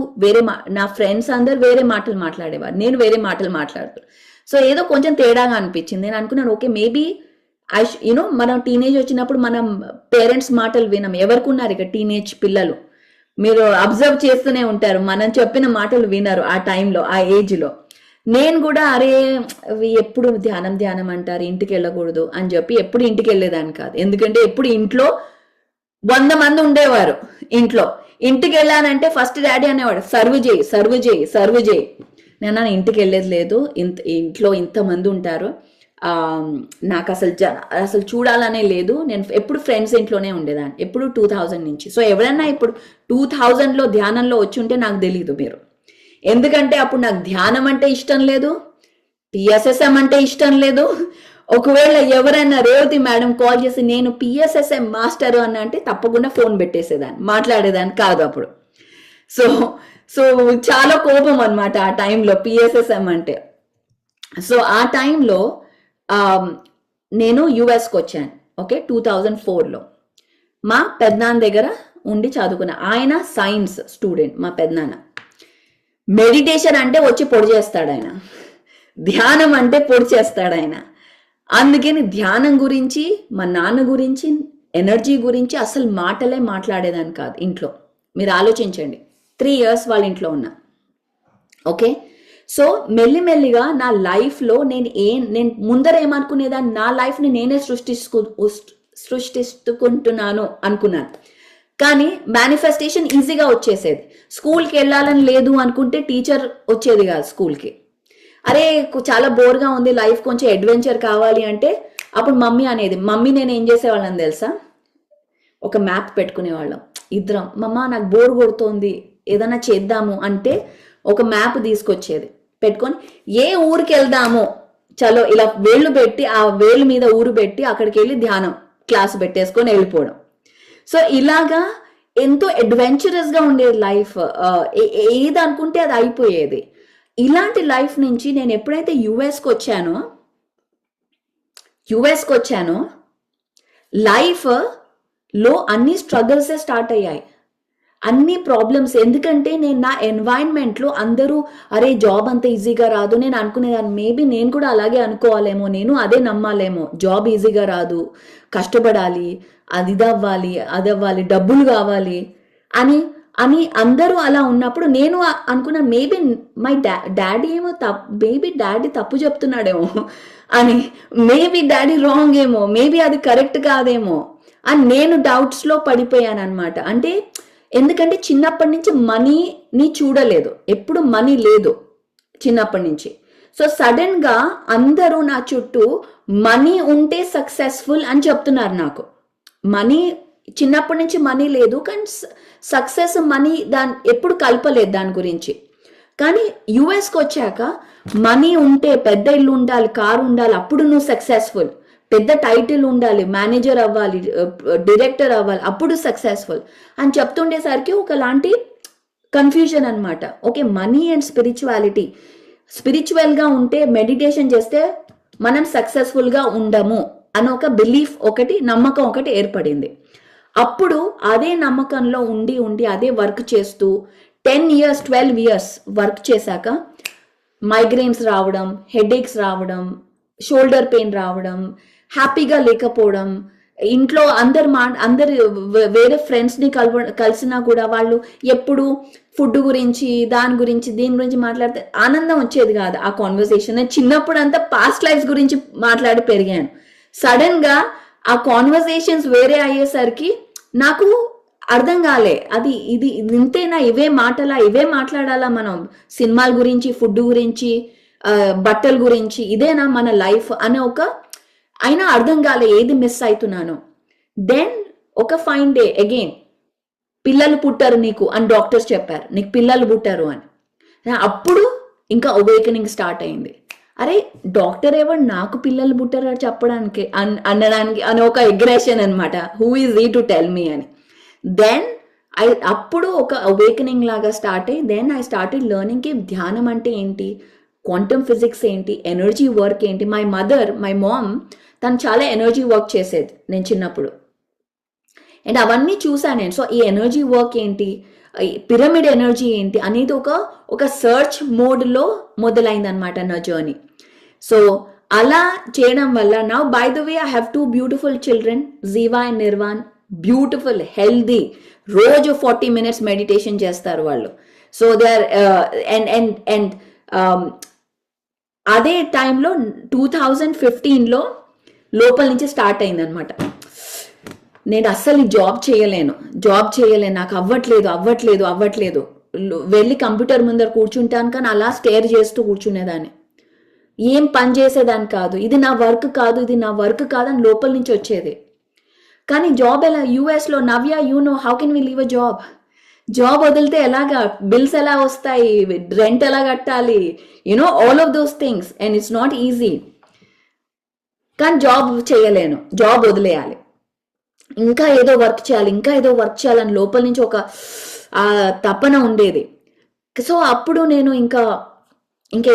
నా ఫ్రెండ్స్ అందరు వేరే మాటలు మాట్లాడేవారు, నేను వేరే మాటలు మాట్లాడుతాను. సో ఏదో కొంచెం తేడాగా అనిపించింది. నేను అనుకున్నాను ఓకే మేబీ మనం టీనేజ్ వచ్చినప్పుడు మనం పేరెంట్స్ మాటలు వినం. ఎవరికి ఉన్నారు ఇక టీనేజ్ పిల్లలు, మీరు అబ్జర్వ్ చేస్తూనే ఉంటారు, మనం చెప్పిన మాటలు వినరు ఆ టైంలో, ఆ ఏజ్లో. నేను కూడా అరే ఎప్పుడు ధ్యానం అంటారు, ఇంటికి వెళ్ళకూడదు అని చెప్పి ఎప్పుడు ఇంటికి వెళ్ళేదాన్ని కాదు. ఎందుకంటే ఎప్పుడు ఇంట్లో 100 మంది ఉండేవారు. ఇంటికి వెళ్ళానంటే ఫస్ట్ డాడీ అనేవాడు సర్వ్ చేయి. నేను ఇంటికి వెళ్ళేది లేదు, ఇంట్లో ఇంతమంది ఉంటారు, నాకు అసలు చూడాలనే లేదు. నేను ఎప్పుడు ఫ్రెండ్స్ ఇంట్లోనే ఉండేదాన్ని, ఎప్పుడు 2000 నుంచి. సో ఎవరైనా ఇప్పుడు 2000లో ధ్యానంలో వచ్చి ఉంటే నాకు తెలీదు మీరు. ఎందుకంటే అప్పుడు నాకు ధ్యానం అంటే ఇష్టం లేదు, పిఎస్ఎస్ఎం అంటే ఇష్టం లేదు. ఒకవేళ ఎవరైనా రేవతి మేడం కాల్ చేసి నేను పిఎస్ఎస్ఎం మాస్టర్ అని అంటే తప్పకుండా ఫోన్ పెట్టేసేదాన్ని, మాట్లాడేదాన్ని కాదు అప్పుడు. సో చాలా కోపం అనమాట ఆ టైంలో పిఎస్ఎస్ఎం అంటే. సో ఆ టైంలో నేను యుఎస్కి వచ్చాను. ఓకే 2004లో మా పెద్దనాన్న దగ్గర ఉండి చదువుకున్నా. ఆయన సైన్స్ స్టూడెంట్ మా పెద్దనాన్న. మెడిటేషన్ అంటే వచ్చి పొడి చేస్తాడు ఆయన, ధ్యానం అంటే పొడి చేస్తాడు ఆయన. అందుకని ధ్యానం గురించి, మా నాన్న గురించి, ఎనర్జీ గురించి అసలు మాటలే మాట్లాడేదాన్ని కాదు ఇంట్లో. మీరు ఆలోచించండి, 3 years వాళ్ళ ఇంట్లో ఉన్నా. ఓకే సో మెల్లిమెల్లిగా నా లైఫ్లో నేను ముందర ఏమనుకునేదాన్ని, నా లైఫ్ని నేనే సృష్టిస్తుకుంటున్నాను అనుకున్నాను. కానీ మేనిఫెస్టేషన్ ఈజీగా వచ్చేసేది. స్కూల్కి వెళ్ళాలని లేదు అనుకుంటే టీచర్ వచ్చేది కాదు స్కూల్కి. అరే చాలా బోర్గా ఉంది లైఫ్, కొంచెం అడ్వెంచర్ కావాలి అంటే అప్పుడు మమ్మీ అనేది. నేను ఏం చేసేవాళ్ళని తెలుసా, ఒక మ్యాప్ పెట్టుకునేవాళ్ళం ఇద్దరం. మమ్మ నాకు బోర్ కొడుతోంది ఏదైనా చేద్దాము అంటే ఒక మ్యాప్ తీసుకొచ్చేది, పెట్టుకొని ఏ ఊరికి వెళ్దామో చలో ఇలా వేళ్ళు పెట్టి, ఆ వేలు మీద ఊరు పెట్టి అక్కడికి వెళ్ళి ధ్యానం క్లాస్ పెట్టేసుకొని వెళ్ళిపోవడం. సో ఇలాగా ఎంతో అడ్వెంచరస్గా ఉండేది లైఫ్. ఏది అనుకుంటే అది అయిపోయేది. ఇలాంటి లైఫ్ నుంచి నేను ఎప్పుడైతే యుఎస్కి వచ్చానో లైఫ్లో అన్ని స్ట్రగుల్సే స్టార్ట్ అయ్యాయి, అన్ని ప్రాబ్లమ్స్. ఎందుకంటే నేను నా ఎన్వైరన్మెంట్లో అందరూ అరే జాబ్ అంత ఈజీగా రాదు, నేను అనుకునేదాన్ని మేబీ నేను కూడా అలాగే అనుకోవాలేమో, నేను అదే నమ్మాలేమో, జాబ్ ఈజీగా రాదు, కష్టపడాలి, అది అవ్వాలి, డబ్బులు కావాలి అని అందరూ అలా ఉన్నప్పుడు నేను అనుకున్నాను మేబీ మై డాడీ ఏమో డాడీ తప్పు చెప్తున్నాడేమో అని, మేబీ డాడీ రాంగ్ ఏమో, మేబీ అది కరెక్ట్ కాదేమో అని నేను డౌట్స్లో పడిపోయాను అనమాట. అంటే ఎందుకంటే చిన్నప్పటి నుంచి మనీని చూడలేదు, ఎప్పుడు మనీ లేదు చిన్నప్పటి నుంచి. సో సడన్గా అందరూ నా చుట్టూ మనీ ఉంటే సక్సెస్ఫుల్ అని చెప్తున్నారు నాకు. మనీ చిన్నప్పటి నుంచి మనీ లేదు, కానీ సక్సెస్ మనీ ఎప్పుడు కలపలేదు దాని గురించి. కానీ యుఎస్కి వచ్చాక మనీ ఉంటే పెద్ద ఇల్లు ఉండాలి, కారు ఉండాలి, అప్పుడు నువ్వు సక్సెస్ఫుల్, పెద్ద టైటిల్ ఉండాలి, మేనేజర్ అవ్వాలి, డైరెక్టర్ అవ్వాలి, అప్పుడు సక్సెస్ఫుల్ అని చెప్తుండేసరికి ఒకలాంటి కన్ఫ్యూజన్ అనమాట. ఓకే మనీ అండ్ స్పిరిచువల్గా ఉంటే మెడిటేషన్ చేస్తే మనం సక్సెస్ఫుల్గా ఉండము అని ఒక బిలీఫ్ నమ్మకం ఒకటి ఏర్పడింది. అప్పుడు అదే నమ్మకంలో ఉండి అదే వర్క్ చేస్తూ 10 years 12 years వర్క్ చేశాక మైగ్రేన్స్ రావడం, హెడేక్స్ రావడం, షోల్డర్ పెయిన్ రావడం, హ్యాపీగా లేకపోవడం, ఇంట్లో అందరు వేరే ఫ్రెండ్స్ని కలిసినా కూడా వాళ్ళు ఎప్పుడు ఫుడ్ గురించి దీని గురించి మాట్లాడితే ఆనందం వచ్చేది కాదు ఆ కాన్వర్సేషన్. నేను చిన్నప్పుడు అంతా పాస్ట్ లైఫ్ గురించి మాట్లాడి పెరిగాను. సడన్గా ఆ కాన్వర్సేషన్స్ వేరే అయ్యేసరికి నాకు అర్థం కాలే, ఇది ఇంతేనా, ఇవే మాట్లాడాలా మనం, సినిమాల గురించి, ఫుడ్ గురించి, బట్టల గురించి, ఇదేనా మన లైఫ్ అనే అయినా అర్థం కాలే ఏది మిస్ అవుతున్నాను. దెన్ ఒక ఫైన్ డే అగైన్ పిల్లలు పుట్టారు నీకు అని డాక్టర్స్ చెప్పారు, నీకు పిల్లలు పుట్టారు అని. అప్పుడు ఇంకా అవేకనింగ్ స్టార్ట్ అయింది. అరే డాక్టర్ ఎవరు నాకు పిల్లలు పుట్టారు చెప్పడానికి అనడానికి అని ఒక ఎగ్రెషన్ అనమాట, హూ ఈజ్ ఈ టు టెల్ మీ అని. దెన్ అప్పుడు ఒక అవేకనింగ్ లాగా స్టార్ట్ అయ్యి దెన్ ఐ స్టార్టెడ్ లెర్నింగ్కి ధ్యానం అంటే ఏంటి, క్వాంటమ్ ఫిజిక్స్ ఏంటి, ఎనర్జీ వర్క్ ఏంటి. మై మామ్ తను చాలా ఎనర్జీ వర్క్ చేసేది నేను చిన్నప్పుడు. అండ్ అవన్నీ చూసాను నేను. సో ఈ ఎనర్జీ వర్క్ ఏంటి, పిరమిడ్ ఎనర్జీ ఏంటి అనేది ఒక సర్చ్ మోడ్లో మొదలైందనమాట నా జర్నీ. సో అలా చేయడం వల్ల now by the way I have 2 beautiful children, Jeeva and Nirvan. Beautiful, healthy, రోజు 40 minutes మెడిటేషన్ చేస్తారు వాళ్ళు. సో దే ఆర్ అండ్ అదే టైంలో 2015లో లోపల నుంచి స్టార్ట్ అయిందనమాట. నేను అస్సలు జాబ్ చేయలేను, నాకు అవ్వట్లేదు. వెళ్ళి కంప్యూటర్ ముందర కూర్చుంటాను కానీ అలా స్టేర్ చేస్తూ కూర్చునేదాన్ని. ఏం పని చేసేదాన్ని కాదు. ఇది నా వర్క్ కాదు అని లోపల నుంచి వచ్చేది. కానీ జాబ్ ఎలా, యూఎస్లో Navya, how can we leave a job వదిలితే ఎలాగా, బిల్స్ ఎలా వస్తాయి, రెంట్ ఎలా కట్టాలి, all of those things, and it's not easy. కానీ జాబ్ చేయలేను, జాబ్ వదిలేయాలి, ఇంకా ఏదో వర్క్ చేయాలని లోపల నుంచి ఒక తపన ఉండేది. సో అప్పుడు నేను ఇంకా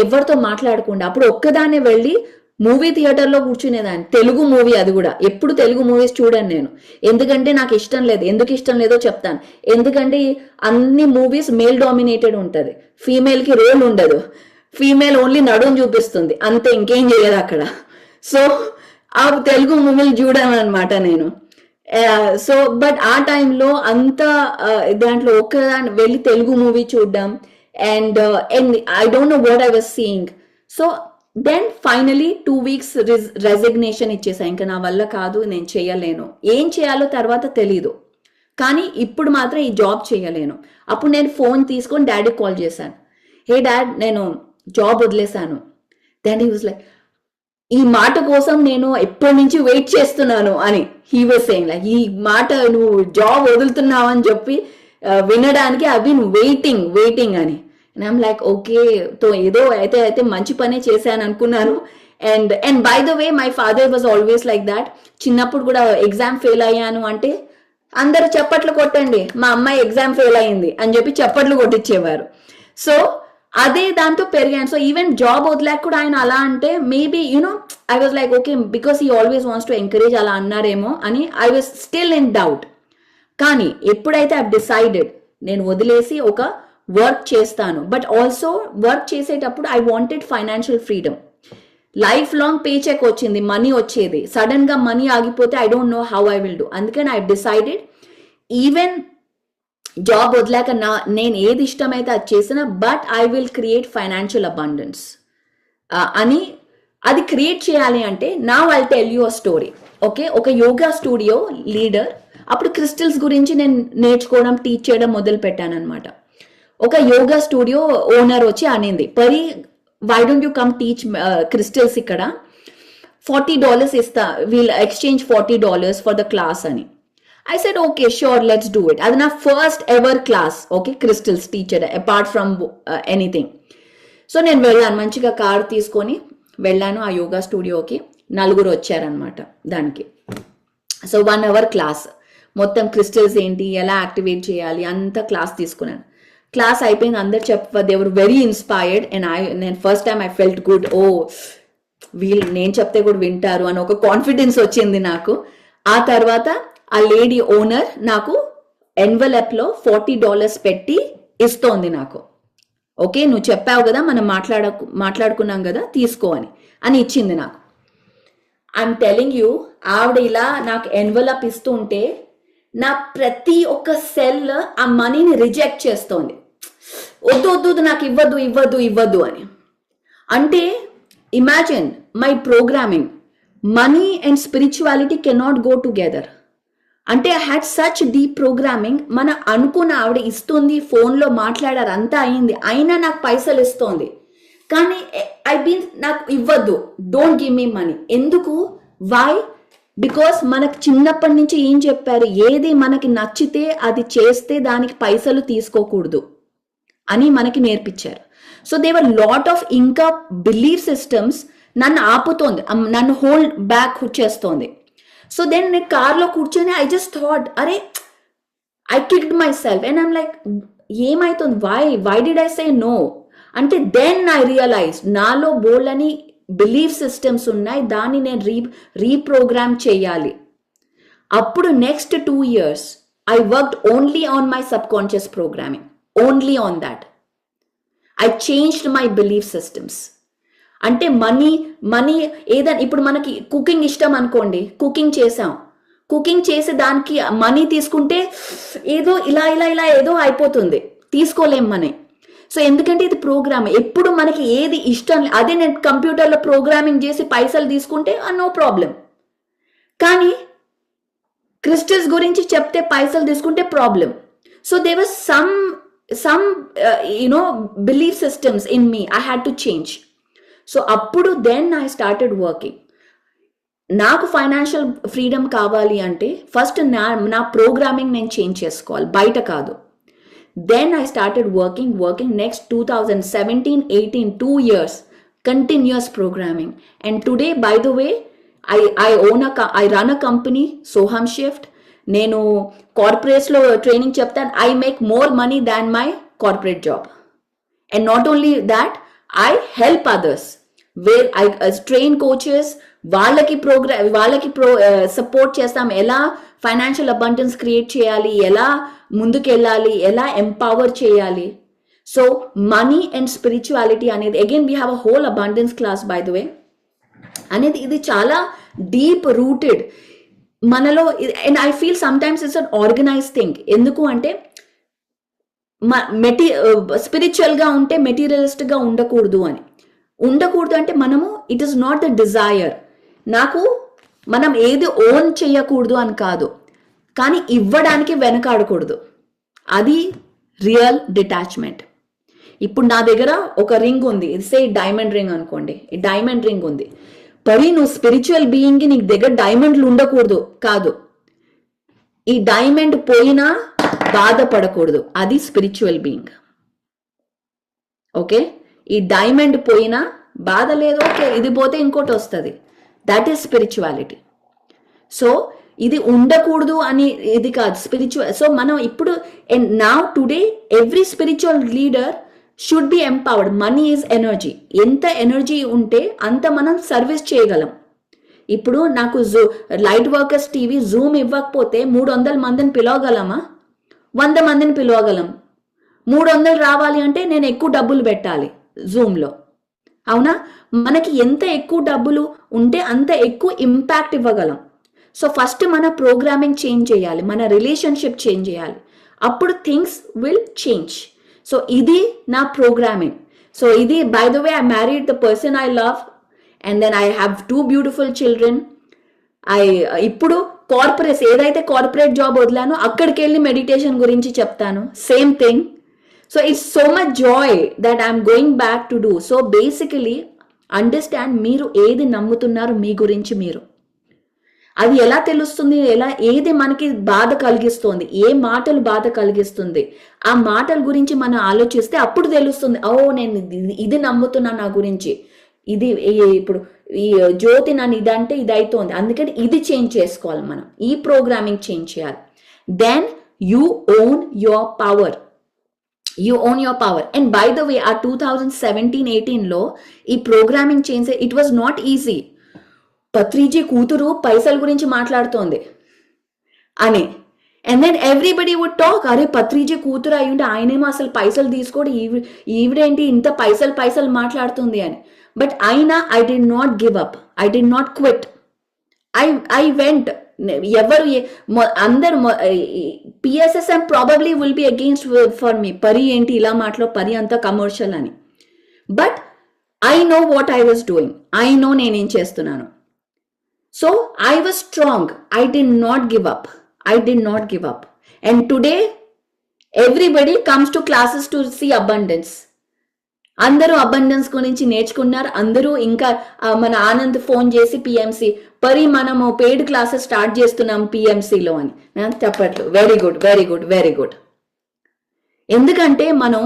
ఎవరితో మాట్లాడకుండా అప్పుడు ఒక్కదాన్నే వెళ్ళి మూవీ థియేటర్లో కూర్చునేదాన్ని. తెలుగు మూవీ, అది కూడా ఎప్పుడు తెలుగు మూవీస్ చూడను నేను, ఎందుకంటే నాకు ఇష్టం లేదు. ఎందుకు ఇష్టం లేదో చెప్తాను. ఎందుకంటే అన్ని మూవీస్ మేల్ డామినేటెడ్ ఉంటుంది, ఫీమేల్కి రోల్ ఉండదు. ఫీమేల్ ఓన్లీ నడుము చూపిస్తుంది అంతే, ఇంకేం చేయదు అక్కడ. సో ఆ తెలుగు మూవీలు చూడను అనమాట నేను. సో బట్ ఆ టైంలో అంతా దాంట్లో ఒక్కదాన్ని వెళ్ళి తెలుగు మూవీ చూడడం, and I don't know what I was seeing. So then finally 2 weeks resignation ఇచ్చేసా. ఇంకా నా వల్ల కాదు, నేను చేయలేను. ఏం చేయాలో తర్వాత తెలీదు, కానీ ఇప్పుడు మాత్రం ఈ జాబ్ చేయలేను. అప్పుడు నేను ఫోన్ తీసుకొని డాడీకి కాల్ చేశాను. హే డాడ్, నేను జాబ్ వదిలేశాను. దెన్ హీ వాజ్ లైక్, ఈ మాట కోసం నేను ఎప్పటి నుంచి వెయిట్ చేస్తున్నాను అని హీ వాజ్ సేయింగ్. లైక్ ఈ మాట నువ్వు జాబ్ వదులుతున్నావు అని చెప్పి వినడానికి ఐ బీన్ వెయిటింగ్ అని. అండ్ ఐమ్ లైక్ ఓకే, తో ఏదో అయితే మంచి పనే చేశాను అనుకున్నాను. And by the way my father was always like that. చిన్నప్పుడు కూడా ఎగ్జామ్ ఫెయిల్ అయ్యాను అంటే అందరు చప్పట్లు కొట్టండి, మా అమ్మాయి ఎగ్జామ్ ఫెయిల్ అయ్యింది అని చెప్పి చప్పట్లు కొట్టించేవారు. సో అదే దాంతో పెరిగాను. సో ఈవెన్ జాబ్ వదిలేక కూడా ఆయన అలా అంటే maybe I was like okay, because he always wants to encourage, అలా అన్నారేమో అని I was still in doubt. కానీ ఎప్పుడైతే ఐ డిసైడెడ్ నేను వదిలేసి ఒక వర్క్ చేస్తాను, బట్ ఆల్సో వర్క్ చేసేటప్పుడు I wanted financial freedom. Life long pay check వచ్చింది, మనీ వచ్చేది, సడన్ గా మనీ ఆగిపోతే I don't know how I will do. అందుకని ఐ డిసైడెడ్ ఈవెన్ జాబ్ వదిలేక నేను ఏది ఇష్టమైతే అది చేసిన, but I will create financial abundance అని. అది క్రియేట్ చేయాలి అంటే now I tell you a story. Okay, ఒక యోగా స్టూడియో లీడర్, అప్పుడు క్రిస్టల్స్ గురించి నేను నేర్చుకోవడం, టీచ్ చేయడం మొదలు పెట్టాను అనమాట. ఒక యోగా స్టూడియో ఓనర్ వచ్చి అనింది, Pari why don't you come teach crystals, ఇక్కడ $40 ఇస్తా, we'll exchange $40 for the class అని. I said, okay, sure, let's do it. అది నా first ever class, okay, crystals teacher apart from anything. So నేను వెళ్ళాను, మంచిగా కార్ తీసుకొని వెళ్ళాను ఆ యోగా స్టూడియోకి. 4 వచ్చారనమాట దానికి. సో 1 hour క్లాస్, మొత్తం క్రిస్టల్స్ ఏంటి, ఎలా యాక్టివేట్ చేయాలి అంతా క్లాస్ తీసుకున్నాను. క్లాస్ అయిపోయింది, అందరు they were very inspired. And నేను first time I felt good, oh వీళ్ళు నేను చెప్తే కూడా వింటారు అని ఒక కాన్ఫిడెన్స్ వచ్చింది నాకు. ఆ తర్వాత ఆ లేడీ ఓనర్ నాకు ఎన్వలప్ లో $40 పెట్టి ఇస్తోంది నాకు. ఓకే, నువ్వు చెప్పావు కదా, మనం మాట్లాడుకున్నాం కదా, తీసుకో అని ఇచ్చింది నాకు. ఐఎమ్ టెలింగ్ యూ, ఆవిడ ఇలా నాకు ఎన్వలప్ ఇస్తూ ఉంటే నా ప్రతి ఒక్క సెల్ ఆ మనీని రిజెక్ట్ చేస్తోంది. వద్దు నాకు ఇవ్వద్దు అని. అంటే imagine my programming, money and spirituality cannot go together. అంటే I had such deep programming. మన అనుకున్న ఆవిడ ఇస్తుంది, ఫోన్లో మాట్లాడారు, అంతా అయింది, అయినా నాకు పైసలు ఇస్తోంది. కానీ నాకు ఇవ్వద్దు, డోంట్ గివ్ మీ మనీ. ఎందుకు? వై? బికాస్ మనకు చిన్నప్పటి నుంచి ఏం చెప్పారు, ఏది మనకి నచ్చితే అది చేస్తే దానికి పైసలు తీసుకోకూడదు అని మనకి నేర్పించారు. సో దేవర్ లాట్ ఆఫ్ ఇంకా బిలీఫ్ సిస్టమ్స్ నన్ను ఆపుతోంది, నన్ను హోల్డ్ బ్యాక్ చేస్తోంది. సో దెన్ నేను కార్లో కూర్చొని ఐ జస్ట్ థాట్, అరే I kicked myself and I'm like ఏమైతుంది, why did I say no అంటే దెన్ ఐ రియలైజ్ నాలో బోల్డ్ అని బిలీఫ్ సిస్టమ్స్ ఉన్నాయి, దాన్ని నేను రీప్రోగ్రామ్ చేయాలి. అప్పుడు next 2 years I worked only on my subconscious programming, only on that. I changed my belief systems. అంటే మనీ ఏదైనా ఇప్పుడు మనకి కుకింగ్ ఇష్టం అనుకోండి, కుకింగ్ చేసే దానికి మనీ తీసుకుంటే ఏదో ఇలా ఏదో అయిపోతుంది, తీసుకోలేం మనీ. సో ఎందుకంటే ఇది ప్రోగ్రామ్. ఎప్పుడు మనకి ఏది ఇష్టం, అదే నేను కంప్యూటర్లో ప్రోగ్రామింగ్ చేసి పైసలు తీసుకుంటే నో ప్రాబ్లం. కానీ క్రిస్టల్స్ గురించి చెప్తే పైసలు తీసుకుంటే problem. So they was some belief systems in me I had to change. So appudu then I started working. నాకు ఫైనాన్షియల్ ఫ్రీడమ్ కావాలి అంటే ఫస్ట్ నా ప్రోగ్రామింగ్ నేను చేంజ్ చేసుకోవాలి, బయట కాదు. Then I started working next 2017-18 2 years continuous programming. And today, by the way, I run a company, Soham Shift. నేను కార్పొరేట్స్లో ట్రైనింగ్ చెప్తాను. I make more money than my corporate job. And not only that, I help others where I train coaches, వాళ్ళకి సపోర్ట్ చేస్తాం. ఎలా ఫైనాన్షియల్ అబండెన్స్ క్రియేట్ చేయాలి, ఎలా ముందుకెళ్ళాలి, ఎలా ఎంపవర్ చేయాలి. సో మనీ అండ్ స్పిరిచువాలిటీ అనేది, again we have a whole abundance class by the వే అనేది, ఇది చాలా డీప్ రూటెడ్ మనలో. And I feel sometimes it's an organise thing. ఎందుకు అంటే స్పిరిచువల్గా ఉంటే మెటీరియలిస్ట్గా ఉండకూడదు అంటే మనము it is not the desire. మనం ఏది ఓన్ చేయకూడదు అని కాదు, కానీ ఇవ్వడానికి వెనకాడకూడదు. అది రియల్ డిటాచ్మెంట్. ఇప్పుడు నా దగ్గర ఒక రింగ్ ఉంది, సే డైమండ్ రింగ్ అనుకోండి. ఈ డైమండ్ రింగ్ ఉంది, పరి నువ్వు స్పిరిచువల్ బీయింగ్కి నీకు దగ్గర డైమండ్లు ఉండకూడదు కాదు. ఈ డైమండ్ పోయినా బాధపడకూడదు, అది స్పిరిచువల్ బీయింగ్. ఓకే, ఈ డైమండ్ పోయినా బాధ లేదు, ఓకే ఇది పోతే ఇంకోటి వస్తుంది, దట్ ఈస్ స్పిరిచువాలిటీ. సో ఇది ఉండకూడదు అని ఇది కాదు స్పిరిచువల్. సో మనం ఇప్పుడు now today every spiritual leader should be empowered. Money is energy. ఎంత ఎనర్జీ ఉంటే అంత మనం సర్వీస్ చేయగలం. ఇప్పుడు నాకు లైట్ వర్కర్స్ టీవీ జూమ్ ఇవ్వకపోతే 300 మందిని పిలవగలమా? 100 మందిని పిలవగలం. 300 రావాలి అంటే నేను ఎక్కువ డబ్బులు పెట్టాలి జూమ్లో, అవునా? మనకి ఎంత ఎక్కువ డబ్బులు ఉంటే అంత ఎక్కువ ఇంపాక్ట్ ఇవ్వగలం. సో ఫస్ట్ మన ప్రోగ్రామింగ్ చేంజ్ చేయాలి, మన రిలేషన్షిప్ చేంజ్ చేయాలి, అప్పుడు థింగ్స్ విల్ చేంజ్. సో ఇది నా ప్రోగ్రామింగ్. సో ఇది, by the way, I married the person I love and then I have 2 beautiful children. ఇప్పుడు ఏదైతే కార్పొరేట్ జాబ్ వదిలానో అక్కడికి వెళ్ళి మెడిటేషన్ గురించి చెప్తాను, same thing. So it's so much Joy that I'm going back to do. So basically understand, మీరు ఏది నమ్ముతున్నారు మీ గురించి మీరు. అది ఎలా తెలుస్తుంది? ఏది మనకి బాధ కలిగిస్తుంది, ఏ మాటలు బాధ కలిగిస్తుంది, ఆ మాటల గురించి మనం ఆలోచిస్తే అప్పుడు తెలుస్తుంది, ఓ నేను ఇది నమ్ముతున్నా నా గురించి, ఇది ఇప్పుడు ఈ జ్యోతి నన్ను ఇదంటే ఇది అవుతోంది, అందుకని ఇది చేంజ్ చేసుకోవాలి, మనం ఈ ప్రోగ్రామింగ్ చేంజ్ చేయాలి. Then you own your power. And by the way, ఆ 2017-18లో ఈ programming change, it was not easy. Patriji కూతురు పైసల గురించి మాట్లాడుతోంది అని, and then everybody would talk, అరే పత్రిజీ కూతురు అయ్యుంటే ఆయనేమో అసలు పైసలు తీసుకోడు, ఈవిడేంటి ఇంత పైసలు మాట్లాడుతుంది అని. బట్ అయినా I did not give up, I did not quit. I went. అందరు PSSM probably will be against for me, Pari ఏంటి ఇలా పరి అంతా కమర్షియల్ అని. But I know what I was doing, I know నేనేం చేస్తున్నాను. So I was strong. I did not give up. And today everybody comes to classes to see abundance. అందరూ అబండెన్స్ గురించి నేర్చుకున్నారు. అందరూ ఇంకా మన ఆనంద్ ఫోన్ చేసి పిఎంసి, పరి మనము పెయిడ్ క్లాసెస్ స్టార్ట్ చేస్తున్నాం పిఎంసిలో అని. చెప్పట్లు, వెరీ గుడ్. ఎందుకంటే మనం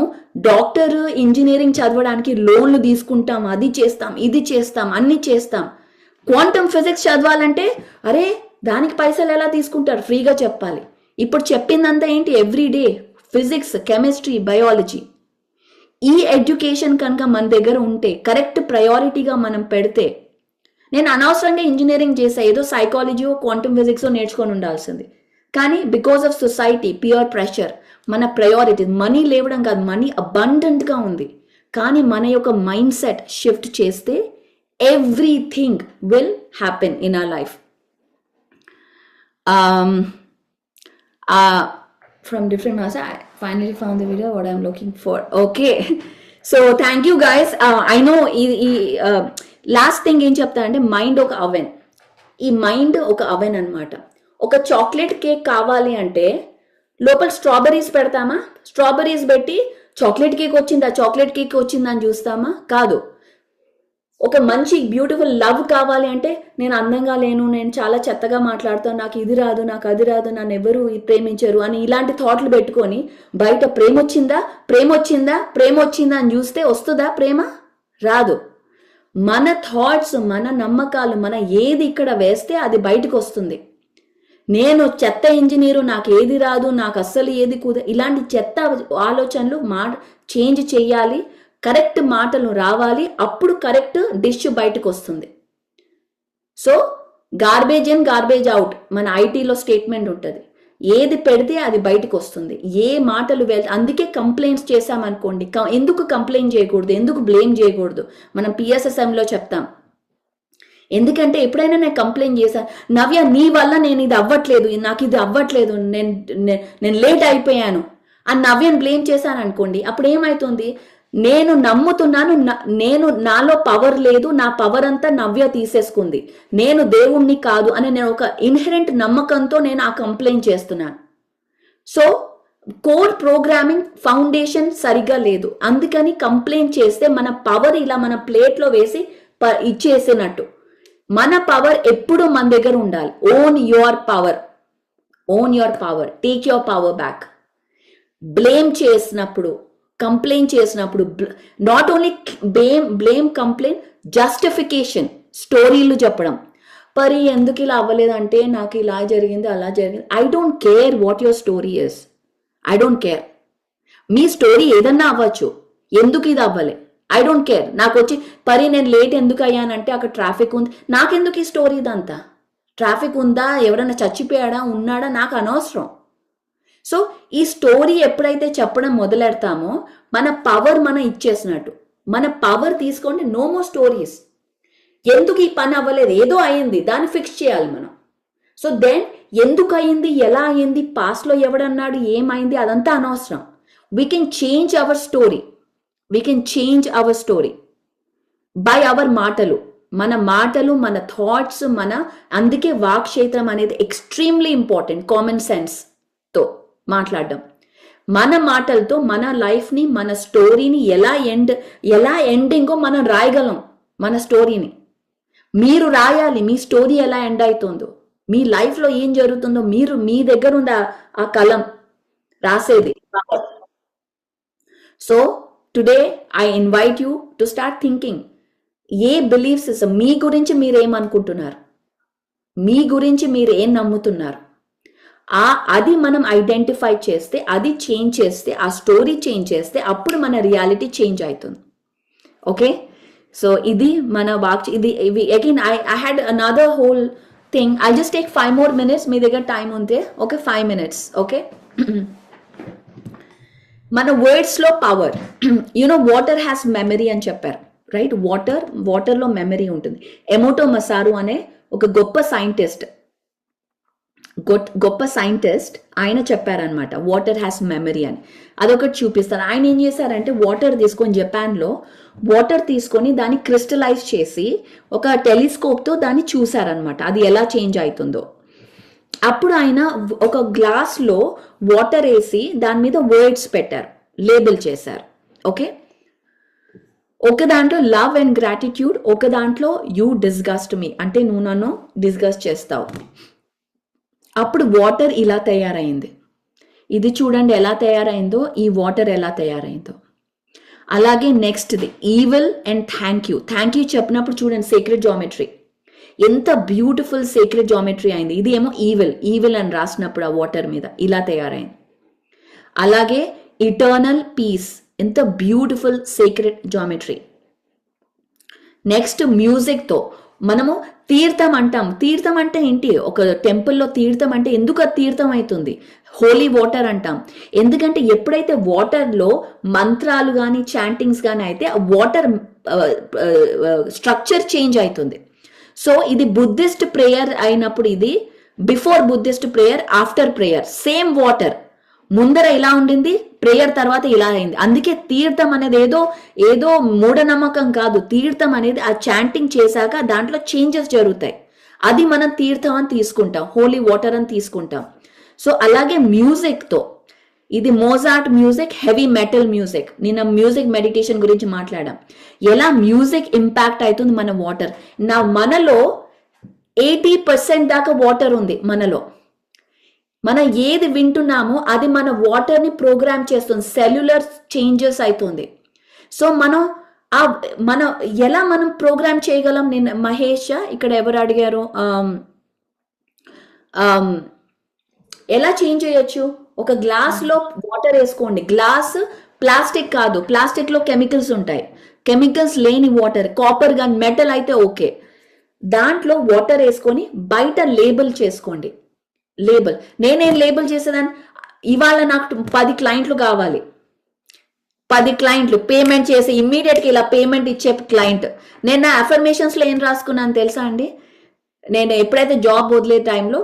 డాక్టర్, ఇంజనీరింగ్ చదవడానికి లోన్లు తీసుకుంటాం, అది చేస్తాం, ఇది చేస్తాం, అన్ని చేస్తాం. క్వాంటమ్ ఫిజిక్స్ చదవాలంటే అరే దానికి పైసలు ఎలా తీసుకుంటారు, ఫ్రీగా చెప్పాలి. ఇప్పుడు చెప్పిందంతా ఏంటి? Everyday physics, chemistry, biology. ఈ ఎడ్యుకేషన్ కనుక మన దగ్గర ఉంటే, కరెక్ట్ ప్రయారిటీగా మనం పెడితే, నేను అనవసరంగా ఇంజనీరింగ్ చేసా, ఏదో సైకాలజీయో క్వాంటమ్ ఫిజిక్సో నేర్చుకొని ఉండాల్సింది. కానీ because of society, peer pressure, మన ప్రయారిటీ మనీ లేవడం కాదు, మనీ అబండెంట్గా ఉంది. కానీ మన యొక్క మైండ్ సెట్ షిఫ్ట్ చేస్తే everything will happen in our life. From different master, I finally found the video what I'm looking for. Okay, so thank you guys. I know last thing ఏం చెప్తా అంటే, మైండ్ ఒక అవెన్. ఈ మైండ్ ఒక అవెన్ అనమాట. ఒక చాక్లెట్ కేక్ కావాలి అంటే లోపల స్ట్రాబెర్రీస్ పెడతామా? స్ట్రాబెర్రీస్ పెట్టి చాక్లెట్ కేక్ వచ్చిందా, చాక్లెట్ కేక్ వచ్చిందా అని చూస్తామా? కాదు. ఒక మంచి బ్యూటిఫుల్ లవ్ కావాలి అంటే, నేను అందంగా లేను, నేను చాలా చెత్తగా మాట్లాడతాను, నాకు ఇది రాదు, నాకు అది రాదు, నన్ను ఎవరు ప్రేమించరు అని ఇలాంటి థాట్లు పెట్టుకొని బయట ప్రేమ వచ్చిందా, ప్రేమ వచ్చిందా, ప్రేమ వచ్చిందా అని చూస్తే వస్తుందా ప్రేమ? రాదు. మన థాట్స్, మన నమ్మకాలు, మన ఏది ఇక్కడ వేస్తే అది బయటకు వస్తుంది. నేను చెత్త ఇంజనీరు, నాకు ఏది రాదు, నాకు అస్సలు ఏది ఇలాంటి చెత్త ఆలోచనలు చేంజ్ చేయాలి. కరెక్ట్ మాటలు రావాలి, అప్పుడు కరెక్ట్ డిష్ బయటకు వస్తుంది. So garbage in garbage out మన ఐటీలో స్టేట్మెంట్ ఉంటుంది. ఏది పెడితే అది బయటకు వస్తుంది. ఏ మాటలు అందుకే కంప్లైంట్స్ చేశామనుకోండి, ఎందుకు కంప్లైంట్ చేయకూడదు, ఎందుకు బ్లేమ్ చేయకూడదు, మనం పిఎస్ఎస్ఎంలో చెప్తాం. ఎందుకంటే ఎప్పుడైనా నేను కంప్లైంట్ చేశాను, నవ్య నీ వల్ల నేను ఇది అవ్వట్లేదు, నాకు ఇది అవ్వట్లేదు, నేను లేట్ అయిపోయాను అని నవ్యను బ్లేమ్ చేశాను అనుకోండి, అప్పుడు ఏమవుతుంది? నేను నమ్ముతున్నాను, నేను నాలో పవర్ లేదు, నా పవర్ అంతా నవ్య తీసేసుకుంది, నేను దేవుణ్ణి కాదు అని నేను ఒక ఇన్హెరెంట్ నమ్మకంతో నేను ఆ కంప్లైంట్ చేస్తున్నాను. సో కోడ్ ప్రోగ్రామింగ్ ఫౌండేషన్ సరిగా లేదు. అందుకని కంప్లైంట్ చేస్తే మన పవర్ ఇలా మన ప్లేట్లో వేసి ఇచ్చేసినట్టు. మన పవర్ ఎప్పుడు మన దగ్గర ఉండాలి. Own your power, own your power, take your power back. Blame చేసినప్పుడు, కంప్లైంట్ చేసినప్పుడు, not only blame, complaint, justification, స్టోరీలు చెప్పడం. పరి ఎందుకు ఇలా అవ్వలేదంటే, నాకు ఇలా జరిగింది, అలా జరిగింది. I don't care what your story is. I don't care. Me story ఏదన్నా అవ్వచ్చు, ఎందుకు ఇది అవ్వలే, ఐ డోంట్ కేర్. నాకు వచ్చి పరి నేను లేట్ ఎందుకు అయ్యానంటే అక్కడ ట్రాఫిక్ ఉంది, నాకెందుకు ఈ స్టోరీ ఇదంతా? ట్రాఫిక్ ఉందా, ఎవరైనా చచ్చిపోయాడా, ఉన్నాడా, నాకు అనవసరం. సో ఈ స్టోరీ ఎప్పుడైతే చెప్పడం మొదలెడతామో మన పవర్ మనం ఇచ్చేసినట్టు. మన పవర్ తీసుకోండి, నో మోర్ స్టోరీస్. ఎందుకు ఈ పని అవ్వలేదు, ఏదో అయింది, దాన్ని ఫిక్స్ చేయాలి మనం. సో దెన్ ఎందుకు అయింది, ఎలా అయింది, పాస్ట్లో ఎవడన్నాడు, ఏమైంది, అదంతా అనవసరం. We can change our story. We can change our story by our మాటలు. మన మాటలు, మన థాట్స్, అందుకే వాక్క్షేత్రం అనేది ఎక్స్ట్రీమ్లీ ఇంపార్టెంట్. కామన్ సెన్స్తో మాట్లాడడం, మన మాటలతో మన లైఫ్ని, మన స్టోరీని ఎలా ఎండింగో మనం రాయగలం. మన స్టోరీని మీరు రాయాలి. మీ స్టోరీ ఎలా ఎండ్ అవుతుందో, మీ లైఫ్లో ఏం జరుగుతుందో మీ దగ్గర ఉంది ఆ కలం రాసేది. So today I invite you to start thinking. A belief system, మీ గురించి మీరు ఏమనుకుంటున్నారు, మీ గురించి మీరు ఏం నమ్ముతున్నారు, అది మనం ఐడెంటిఫై చేస్తే, అది చేంజ్ చేస్తే, ఆ స్టోరీ చేంజ్ చేస్తే అప్పుడు మన రియాలిటీ చేంజ్ అవుతుంది. ఓకే, సో ఇది మన ఇది again I had another whole thing. I just take 5 more minutes. మీ దగ్గర టైం ఉంటే ఓకే, 5 minutes. ఓకే, మన వర్డ్స్లో పవర్. వాటర్ హ్యాస్ మెమరీ అని చెప్పారు, రైట్? వాటర్లో మెమరీ ఉంటుంది. ఎమోటో మసారు అనే ఒక గొప్ప సైంటిస్ట్ ఆయన చెప్పారనమాట, వాటర్ హ్యాస్ మెమరీ అని. అదొకటి చూపిస్తారు. ఆయన ఏం చేశారంటే, వాటర్ తీసుకొని, జపాన్లో వాటర్ తీసుకొని దాన్ని క్రిస్టలైజ్ చేసి ఒక టెలిస్కోప్తో దాన్ని చూసారనమాట, అది ఎలా చేంజ్ అవుతుందో. అప్పుడు ఆయన ఒక గ్లాస్లో వాటర్ వేసి దాని మీద వర్డ్స్ పెట్టారు, లేబుల్ చేశారు. ఓకే, ఒక దాంట్లో లవ్ అండ్ గ్రాటిట్యూడ్, ఒక దాంట్లో యూ డిస్గస్ట్ మీ, అంటే నువ్వు నన్ను డిస్గస్ట్ చేస్తావు. అప్పుడు వాటర్ ఇలా తయారైంది. ఇది చూడండి ఎలా తయారైందో, ఈ వాటర్ ఎలా తయారైందో. అలాగే నెక్స్ట్ది ఈవిల్ అండ్ థ్యాంక్ యూ చెప్పినప్పుడు చూడండి, సీక్రెట్ జామెట్రీ ఎంత బ్యూటిఫుల్ సీక్రెట్ జామెట్రీ అయింది. ఇది ఏమో ఈవిల్ అని రాసినప్పుడు ఆ వాటర్ మీద ఇలా తయారైంది. అలాగే ఇటర్నల్ పీస్, ఎంత బ్యూటిఫుల్ సీక్రెట్ జామెట్రీ. నెక్స్ట్ మ్యూజిక్తో మనము తీర్థం అంటాం. తీర్థం అంటే ఏంటి? ఒక టెంపుల్లో తీర్థం అంటే ఎందుకు అది తీర్థం అవుతుంది? హోలీ వాటర్ అంటాం. ఎందుకంటే ఎప్పుడైతే వాటర్లో మంత్రాలు కానీ చాంటింగ్స్ కానీ అయితే ఆ వాటర్ స్ట్రక్చర్ చేంజ్ అవుతుంది. సో ఇది బుద్ధిస్ట్ ప్రేయర్ అయినప్పుడు ఇది before Buddhist prayer, after prayer same water. ముందర ఇలా ఉండింది, ప్రేయర్ తర్వాత ఇలా అయింది. అందుకే తీర్థం అనేది ఏదో మూఢనమ్మకం కాదు. తీర్థం అనేది ఆ చాంటింగ్ చేశాక దాంట్లో చేంజెస్ జరుగుతాయి. అది మనం తీర్థం అని తీసుకుంటాం, హోలీ వాటర్ అని తీసుకుంటాం. సో అలాగే మ్యూజిక్తో, ఇది Mozart music, heavy metal music. నిన్న మ్యూజిక్ మెడిటేషన్ గురించి మాట్లాడాం. ఎలా మ్యూజిక్ ఇంపాక్ట్ అవుతుంది మన వాటర్. మనలో 80% దాకా వాటర్ ఉంది మనలో. మనం ఏది వింటున్నామో అది మన వాటర్ని ప్రోగ్రామ్ చేస్తుంది, సెల్యులర్ చేంజెస్ అవుతుంది. సో మనం ఎలా మనం ప్రోగ్రామ్ చేయగలం? నేను మహేష్ ఇక్కడ ఎవరు అడిగారు, ఎలా చేంజ్ చేయొచ్చు? ఒక గ్లాస్లో వాటర్ వేసుకోండి. గ్లాస్ ప్లాస్టిక్ కాదు, ప్లాస్టిక్లో కెమికల్స్ ఉంటాయి. కెమికల్స్ లేని వాటర్, కాపర్ కానీ మెటల్ అయితే ఓకే. దాంట్లో వాటర్ వేసుకొని బయట లేబుల్ చేసుకోండి. లేబుల్ నేనేం లేబుల్ చేసేదాన్ని? ఇవాళ నాకు 10 క్లయింట్లు కావాలి, 10 క్లయింట్లు పేమెంట్ చేసి ఇమ్మీడియట్గా ఇలా పేమెంట్ ఇచ్చే క్లయింట్. నేను నా అఫర్మేషన్స్లో ఏం రాసుకున్నాను తెలుసా అండి? నేను ఎప్పుడైతే జాబ్ వదిలే టైంలో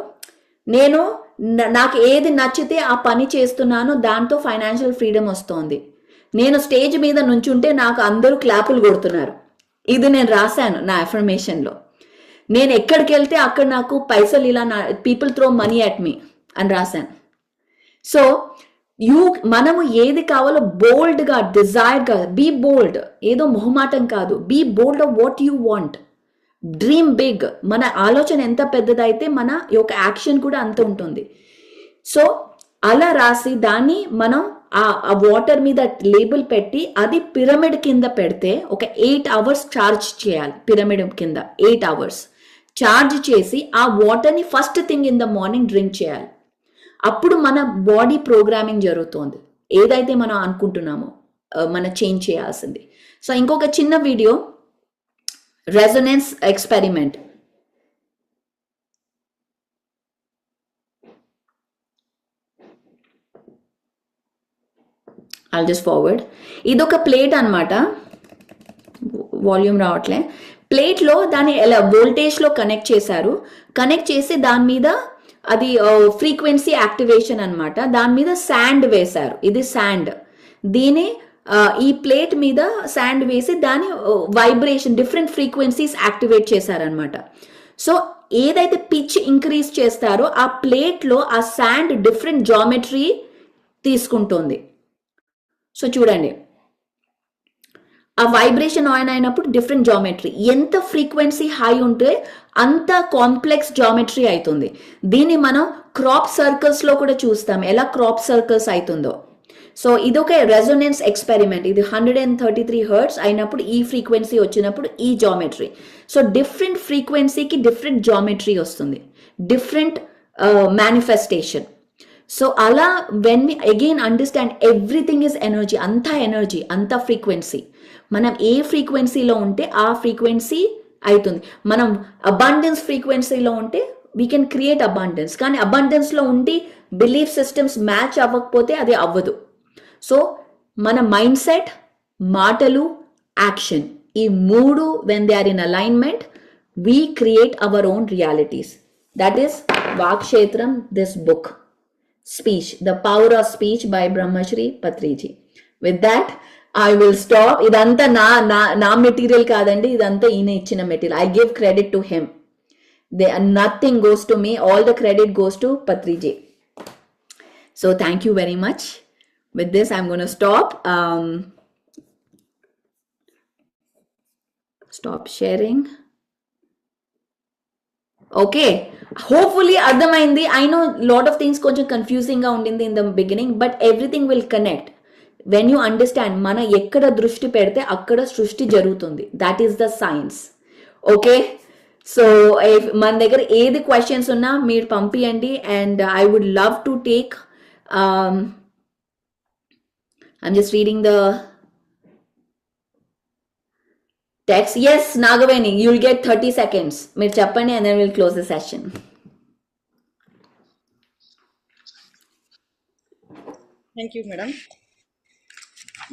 నాకు ఏది నచ్చితే ఆ పని చేస్తున్నాను, దాంతో ఫైనాన్షియల్ ఫ్రీడమ్ వస్తుంది. నేను స్టేజ్ మీద నుంచుంటే నాకు అందరూ క్లాపులు కొడుతున్నారు. ఇది నేను రాశాను నా అఫర్మేషన్లో. నేను ఎక్కడికి వెళ్తే అక్కడ నాకు పైసలు ఇలా పీపుల్ త్రో మనీ అట్ మీ అని రాశాను. సో మనము ఏది కావాలో బోల్డ్గా, డిజైర్గా, బీ బోల్డ్. ఏదో మొహమాటం కాదు, be bold of what you want. Dream big. మన ఆలోచన ఎంత పెద్దదైతే మన యొక్క యాక్షన్ కూడా అంత ఉంటుంది. సో అలా రాసి దాన్ని మనం ఆ వాటర్ మీద లేబుల్ పెట్టి అది పిరమిడ్ కింద పెడితే ఒక 8 hours ఛార్జ్ చేయాలి. పిరమిడ్ కింద 8 hours ఛార్జ్ చేసి ఆ వాటర్ని first thing in the morning drink చేయాలి. అప్పుడు మన బాడీ ప్రోగ్రామింగ్ జరుగుతుంది, ఏదైతే మనం అనుకుంటున్నామో మనం చేంజ్ చేయాల్సింది. సో ఇంకొక చిన్న video, resonance experiment. I'll just forward. ఇదొక ప్లేట్ అన్నమాట, వాల్యూమ్ రావట్లే. ప్లేట్లో దాన్ని ఎలా వోల్టేజ్లో కనెక్ట్ చేశారు. కనెక్ట్ చేసి దాని మీద అది ఫ్రీక్వెన్సీ యాక్టివేషన్ అన్నమాట. దాని మీద శాండ్ వేశారు. ఇది శాండ్. దీని ఈ ప్లేట్ మీద శాండ్ వేసి దాని వైబ్రేషన్ డిఫరెంట్ ఫ్రీక్వెన్సీస్ యాక్టివేట్ చేశారనమాట. సో ఏదైతే పిచ్ ఇంక్రీజ్ చేస్తారో ఆ ప్లేట్లో ఆ శాండ్ డిఫరెంట్ జామెట్రీ తీసుకుంటుంది. సో చూడండి, ఆ వైబ్రేషన్ ఆన్ అయినప్పుడు డిఫరెంట్ జామెట్రీ. ఎంత ఫ్రీక్వెన్సీ హై ఉంటే అంత కాంప్లెక్స్ జామెట్రీ అవుతుంది. దీన్ని మనం క్రాప్ సర్కిల్స్లో కూడా చూస్తాం, ఎలా క్రాప్ సర్కిల్స్ అవుతుందో. సో ఇదొక రెజొనెన్స్ ఎక్స్పెరిమెంట్. ఇది 133 Hz అయినప్పుడు ఈ ఫ్రీక్వెన్సీ వచ్చినప్పుడు ఈ జామెట్రీ. సో డిఫరెంట్ ఫ్రీక్వెన్సీకి డిఫరెంట్ జామెట్రీ వస్తుంది, డిఫరెంట్ మేనిఫెస్టేషన్. సో అలా when we again understand everything is energy, అంతా ఫ్రీక్వెన్సీ. మనం ఏ ఫ్రీక్వెన్సీలో ఉంటే ఆ ఫ్రీక్వెన్సీ అవుతుంది. మనం అబండెన్స్ ఫ్రీక్వెన్సీలో ఉంటే వీ కెన్ క్రియేట్ అబండెన్స్. కానీ అబండెన్స్లో ఉండి బిలీఫ్ సిస్టమ్స్ మ్యాచ్ అవ్వకపోతే అది అవ్వదు. సో మన మైండ్ సెట్, మాటలు, యాక్షన్, ఈ మూడు when they are in alignment we create our own realities. That is Vakkshetram, this book. Speech, The Power of Speech by Brahmashri Patriji. With that, I will stop. Idanta na material kadandi, idanta ine ichina material. I give credit to him. Nothing goes to me, all the credit goes to Patriji. So thank you very much. With this, I'm going to stop. Stop sharing. Okay, hopefully అర్థమైంది. I know lot of things కొంచెం confusing గా ఉండింది in the beginning, but everything will connect when you understand. మన ఎక్కడ దృష్టి పెడితే అక్కడ సృష్టి జరుగుతుంది. that is the science. Okay, so మన దగ్గర ఏది questions ఉన్నా మీరు పంపియండి, and I would love to take I'm just reading the Text. Yes, Nagaveni, you'll get 30 seconds. మీరు చెప్పండి and then we'll close the session. Thank you madam.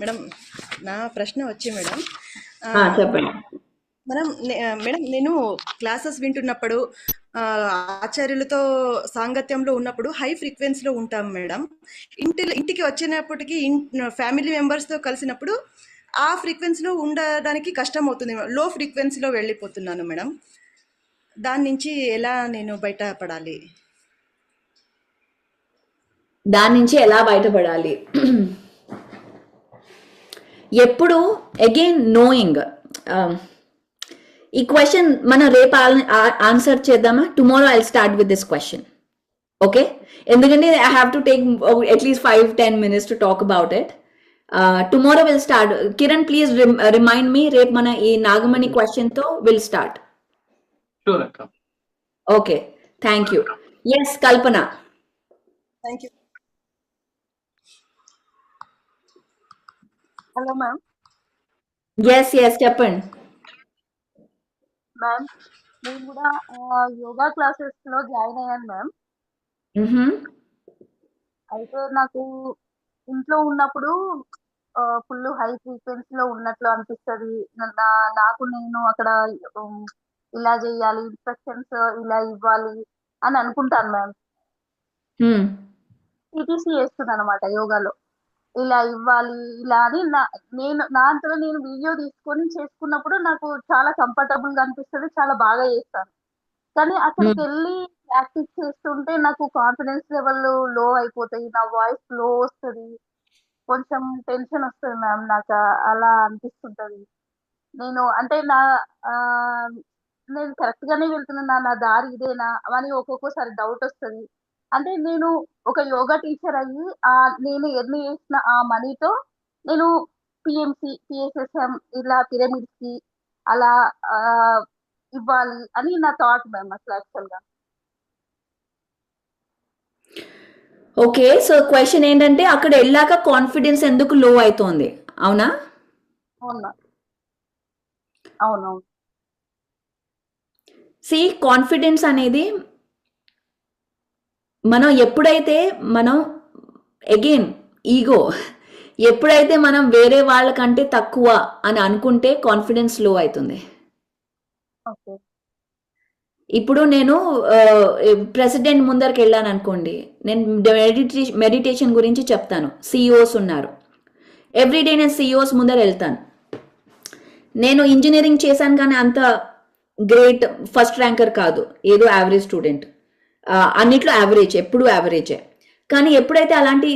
Madam నా ప్రశ్న వచ్చి మేడం చెప్పండి. మేడం నేను క్లాసెస్ వింటున్నప్పుడు ఆచార్యులతో సాంగత్యంలో ఉన్నప్పుడు హై ఫ్రీక్వెన్సీలో ఉంటాం మేడం. ఇంటికి వచ్చినప్పటికీ ఫ్యామిలీ మెంబర్స్తో కలిసినప్పుడు ఆ ఫ్రీక్వెన్సీలో ఉండడానికి కష్టం అవుతుంది. లో ఫ్రీక్వెన్సీలో వెళ్ళిపోతున్నాను మేడం. దాని నుంచి ఎలా నేను బయటపడాలి? దాని నుంచి ఎలా బయటపడాలి? ఎప్పుడు అగైన్ నోయింగ్. ఈ క్వశ్చన్ మనం రేపు ఆన్సర్ చేద్దామా? Tomorrow I start with this question. Okay, ఎందుకంటే ఐ హ్యావ్ టు టేక్ అట్లీస్ట్ 5-10 minutes to talk about it. Tomorrow will start. Kiran please remind me, రేపు మన ఈ నాగమణి క్వశ్చన్ తో will start. Okay, thank you. Yes Kalpana. Thank you. Hello ma'am. Yes చెప్పండి మ్యామ్. నేను కూడా యోగా క్లాసెస్ లో జాయిన్ అయ్యాను మ్యామ్. అయితే నాకు ఇంట్లో ఉన్నప్పుడు ఫుల్ హై ఫ్రీక్వెన్సీలో ఉన్నట్లు అనిపిస్తుంది. నాకు నేను అక్కడ ఇలా చేయాలి, ఇన్స్ట్రక్షన్స్ ఇలా ఇవ్వాలి అని అనుకుంటాను మ్యామ్. టీటీసీ చేస్తున్నాను అనమాట యోగాలో. ఇలా ఇవ్వాలి ఇలా అని నా అంతలో నేను వీడియో తీసుకొని చేసుకున్నప్పుడు నాకు చాలా కంఫర్టబుల్ గా అనిపిస్తుంది, చాలా బాగా చేస్తాను. కానీ అక్కడికి వెళ్ళి ప్రాక్టీస్ చేస్తుంటే నాకు కాన్ఫిడెన్స్ లెవెల్ లో అయిపోతాయి, నా వాయిస్ లో వస్తుంది, కొంచెం టెన్షన్ వస్తుంది మ్యామ్. నాకు అలా అనిపిస్తుంటది. నేను అంటే నేను కరెక్ట్ గానే వెళ్తున్నా, నా దారి ఇదేనా అని ఒక్కొక్కసారి డౌట్ వస్తుంది. అంటే నేను ఒక యోగా టీచర్ అయ్యి నేను ఎర్న్ చేసిన ఆ మనీతో నేను పిఎంసి, పిఎస్ఎస్ఎం ఇలా పిరమిడ్స్ కి అలా ఇవ్వాలి అని నా థాట్ మ్యామ్ అసలు యాక్చువల్ గా. ఓకే, సో క్వశ్చన్ ఏంటంటే అక్కడ వెళ్ళాక కాన్ఫిడెన్స్ ఎందుకు లో అవుతోంది, అవునా? అవునా? అవునవును. సి, కాన్ఫిడెన్స్ అనేది మనం ఎప్పుడైతే అగైన్ ఈగో, ఎప్పుడైతే మనం వేరే వాళ్ళకంటే తక్కువ అని అనుకుంటే కాన్ఫిడెన్స్ లో అవుతుంది. ఓకే. ఇప్పుడు నేను ప్రెసిడెంట్ ముందరికి వెళ్ళాను అనుకోండి, నేను మెడిటేషన్ గురించి చెప్తాను. సిఇఓస్ ఉన్నారు, ఎవ్రీడే నేను సిఇఓస్ ముందర వెళ్తాను. నేను ఇంజనీరింగ్ చేశాను కానీ అంత గ్రేట్ ఫస్ట్ ర్యాంకర్ కాదు, ఏదో యావరేజ్ స్టూడెంట్. అన్నిట్లో యావరేజ్, ఎప్పుడు యావరేజే. కానీ ఎప్పుడైతే అలాంటి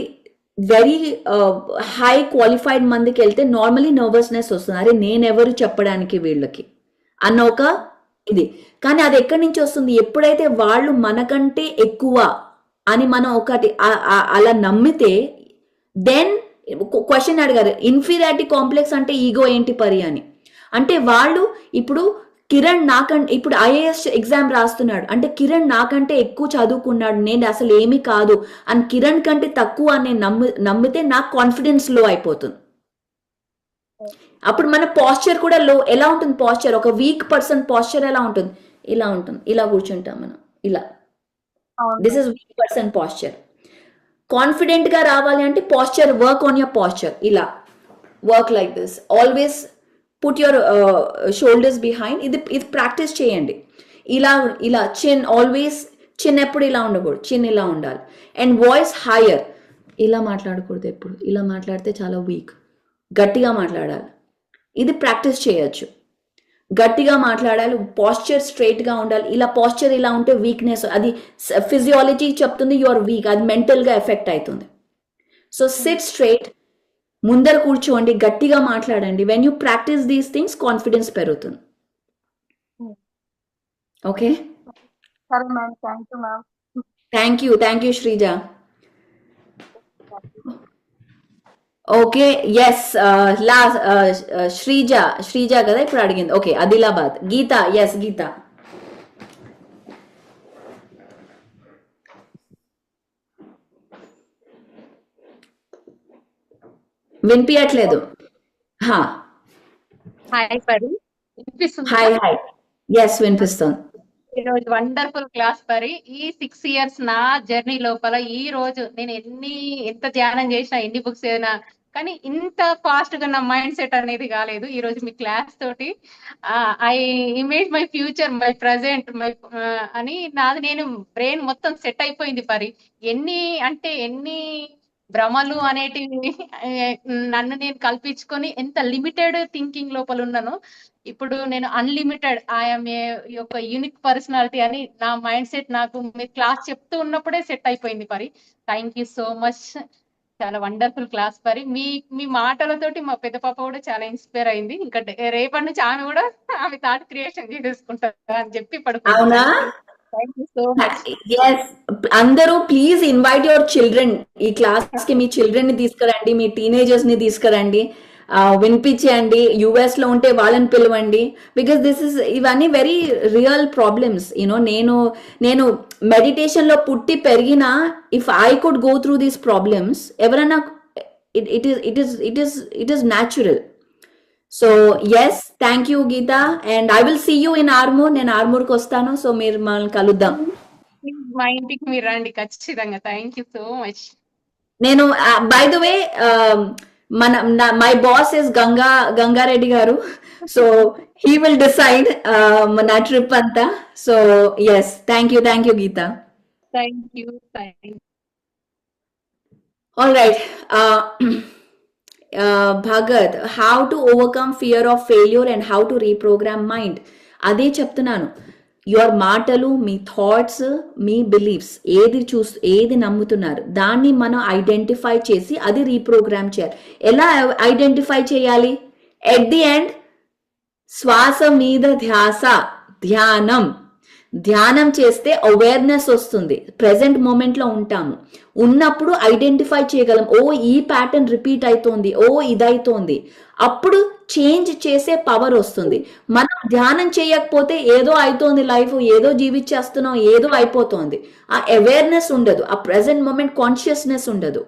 వెరీ హై క్వాలిఫైడ్ మందికి వెళ్తే నార్మలీ నర్వస్నెస్ వస్తుంది. అరే నేనెవరు చెప్పడానికి వీళ్ళకి అన్న ఒక ఇది. కానీ అది ఎక్కడి నుంచి వస్తుంది? ఎప్పుడైతే వాళ్ళు మనకంటే ఎక్కువ అని మనం ఒకటి అలా నమ్మితే, దెన్ క్వశ్చన్ అడిగారు ఇన్ఫీరియారిటీ కాంప్లెక్స్ అంటే ఈగో ఏంటి పరి అని. అంటే వాళ్ళు ఇప్పుడు కిరణ్ నాకంటే ఇప్పుడు ఐఏఎస్ ఎగ్జామ్ రాస్తున్నాడు అంటే కిరణ్ నాకంటే ఎక్కువ చదువుకున్నాడు, నేను అసలు ఏమీ కాదు అని కిరణ్ కంటే తక్కువ అని నమ్మితే నాకు కాన్ఫిడెన్స్ లో అయిపోతుంది. అప్పుడు మన పాస్చర్ కూడా లో. ఎలా ఉంటుంది పాస్చర్? ఒక వీక్ పర్సన్ పాస్చర్ ఎలా ఉంటుంది? ఇలా ఉంటుంది, ఇలా కూర్చుంటాం మనం, ఇలా. This is weak person posture. Confident గా రావాలి అంటే posture, work on your posture. ఇలా work like this, always put your shoulders behind. ఇది ప్రాక్టీస్ చేయండి. ఇలా చిన్ ఆల్వేస్, చిన్ ఎప్పుడు ఇలా ఉండకూడదు, చిన్ ఇలా ఉండాలి. And voice hire. ఇలా మాట్లాడకూడదు ఎప్పుడు, ఇలా మాట్లాడితే చాలా వీక్. గట్టిగా మాట్లాడాలి. ఇది ప్రాక్టీస్ చేయొచ్చు. గట్టిగా మాట్లాడాలి, పాస్చర్ స్ట్రైట్గా ఉండాలి. ఇలా పాస్చర్ ఇలా ఉంటే వీక్నెస్, అది ఫిజియాలజీ చెప్తుంది యు ఆర్ వీక్, అది మెంటల్గా ఎఫెక్ట్ అవుతుంది. సో సిట్ స్ట్రైట్, ముందర కూర్చోండి, గట్టిగా మాట్లాడండి. When you practise these things confidence పెరుగుతుంది. ఓకే, సరే ma'am. Thank you ma'am. Thank you Sreeja. Okay, yes last Sreeja కదా ఇప్పుడు అడిగింది. ఓకే, ఆదిలాబాద్. గీత. ఎస్ గీత. వినిపించట్లేదు. హాయ్ పరి. వినిపిస్తుందా? హాయ్ ఎస్ వినిపిస్తుంది. ఈరోజు వండర్ఫుల్ క్లాస్ పరి. ఈ 6 ఇయర్స్ నా జర్నీ లోపల ఈ రోజు నేను ఎంత ధ్యానం చేసినా, ఎన్ని బుక్స్ చదివినా, కానీ ఇంత ఫాస్ట్ గా నా మైండ్ సెట్ అనేది కాలేదు. ఈ రోజు మీ క్లాస్ తోటి I image my future, my present, my అని నాది నేను బ్రెయిన్ మొత్తం సెట్ అయిపోయింది పరి. ఎన్ని భ్రమలు అనేటివి నన్ను నేను కల్పించుకొని ఎంత లిమిటెడ్ థింకింగ్ లోపల ఉన్నానో, ఇప్పుడు నేను అన్లిమిటెడ్ ఐఎమ్ ఏ ఒక యూనిక్ పర్సనాలిటీ అని నా మైండ్ సెట్ నాకు మీరు క్లాస్ చెప్తూ ఉన్నప్పుడే సెట్ అయిపోయింది పరి. Thank you so much. చాలా వండర్ఫుల్ క్లాస్ పరి. మీ మాటలతోటి మా పెద్ద పాప కూడా చాలా ఇన్స్పైర్ అయింది. ఇంకా రేపటి నుంచి ఆమె కూడా ఆమె థాట్ క్రియేషన్ చేసేసుకుంటారు అని చెప్పి అవునా? Thank you so much. Yes, అందరూ ప్లీజ్ ఇన్వైట్ యువర్ చిల్డ్రన్. ఈ క్లాస్ కి మీ చిల్డ్రన్ ని తీసుకురండి, మీ టీనేజర్స్ ని తీసుకురండి, వినిపించండి. యుఎస్ లో ఉంటే వాళ్ళని పిలవండి. బికాస్ ఇవన్నీ వెరీ రియల్ ప్రాబ్లమ్స్. యూనో నేను మెడిటేషన్ లో పుట్టి పెరిగిన, if I could go through these problems, ఎవరన్నా it is natural. So yes, thank you Geetha, and I will see you in Armoor. నేను ఆర్మూర్కి వస్తాను, సో మీరు మనల్ని కలుద్దాం. మా ఇంటికి మీరు రండి ఖచ్చితంగా. Thank you so much. నేను by the way my boss is Gangareddy garu, so he will decide నా ట్రిప్ అంతా. So yes, thank you Geetha. Thank you. All right, Bhagat, how to overcome fear of failure and how to reprogram mind. అదే చెప్తున్నాను. యువర్ మాటలు, మీ థాట్స్, మీ బిలీఫ్స్, ఏది నమ్ముతున్నారు దాన్ని మనం ఐడెంటిఫై చేసి అది రీప్రోగ్రామ్ చేయాలి. ఎలా ఐడెంటిఫై చేయాలి? ఎట్ ది ఎండ్, శ్వాస మీద ధ్యానం చేస్తే అవేర్నెస్ వస్తుంది. ప్రెసెంట్ మూమెంట్ లో ఉంటాము. ఉన్నప్పుడు ఐడెంటిఫై చేయగలం, ఓ ఈ ప్యాటర్న్ రిపీట్ అవుతోంది, ఓ ఇదైతోంది. అప్పుడు చేంజ్ చేసే పవర్ వస్తుంది. మనం ధ్యానం చేయకపోతే ఏదో అవుతోంది లైఫ్, ఏదో జీవించేస్తున్నాం, ఏదో అయిపోతోంది. ఆ అవేర్నెస్ ఉండదు, ఆ ప్రెసెంట్ మూమెంట్ కాన్షియస్నెస్ ఉండదు.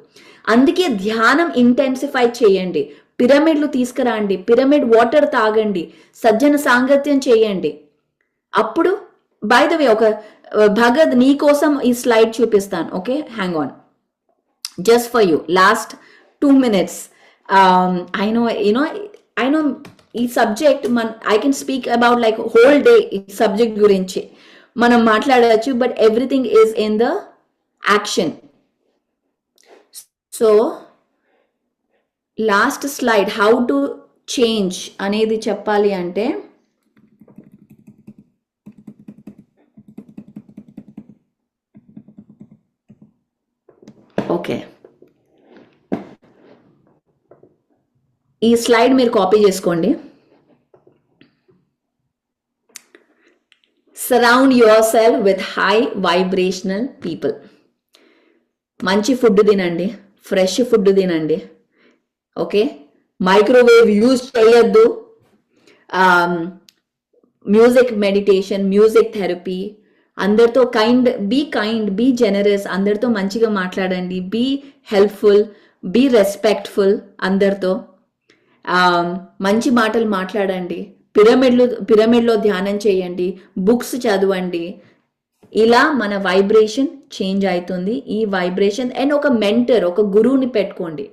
అందుకే ధ్యానం ఇంటెన్సిఫై చేయండి. పిరమిడ్లు తీసుకురండి, పిరమిడ్ వాటర్ తాగండి, సజ్జన సాంగత్యం చేయండి. అప్పుడు బై ద వే, ఒక భగత్ నీ కోసం ఈ స్లైడ్ చూపిస్తాను. Okay, hang on, just for you, last 2 minutes. I know ఈ subject I can speak about like whole day ఈ సబ్జెక్ట్ గురించి మనం మాట్లాడవచ్చు, but everything is in the action. So last slide, how to change అనేది చెప్పాలి అంటే, ఓకే, ఈ స్లైడ్ మీరు కాపీ చేసుకోండి. Surround your self with high vibrational people. మంచి ఫుడ్ తినండి, ఫ్రెష్ ఫుడ్ తినండి. ఓకే, మైక్రోవేవ్ యూజ్ చేయొద్దు. మ్యూజిక్ మెడిటేషన్, మ్యూజిక్ థెరపీ, అందరితో కైండ్, బీ జెనరస్, అందరితో మంచిగా మాట్లాడండి, బీ హెల్ప్ఫుల్, బీ రెస్పెక్ట్ఫుల్, అందరితో మంచి మాటలు మాట్లాడండి. పిరమిడ్లో ధ్యానం చేయండి, బుక్స్ చదవండి. ఇలా మన వైబ్రేషన్ చేంజ్ అవుతుంది. ఈ వైబ్రేషన్ అండ్ ఒక మెంటర్, ఒక గురువుని పెట్టుకోండి.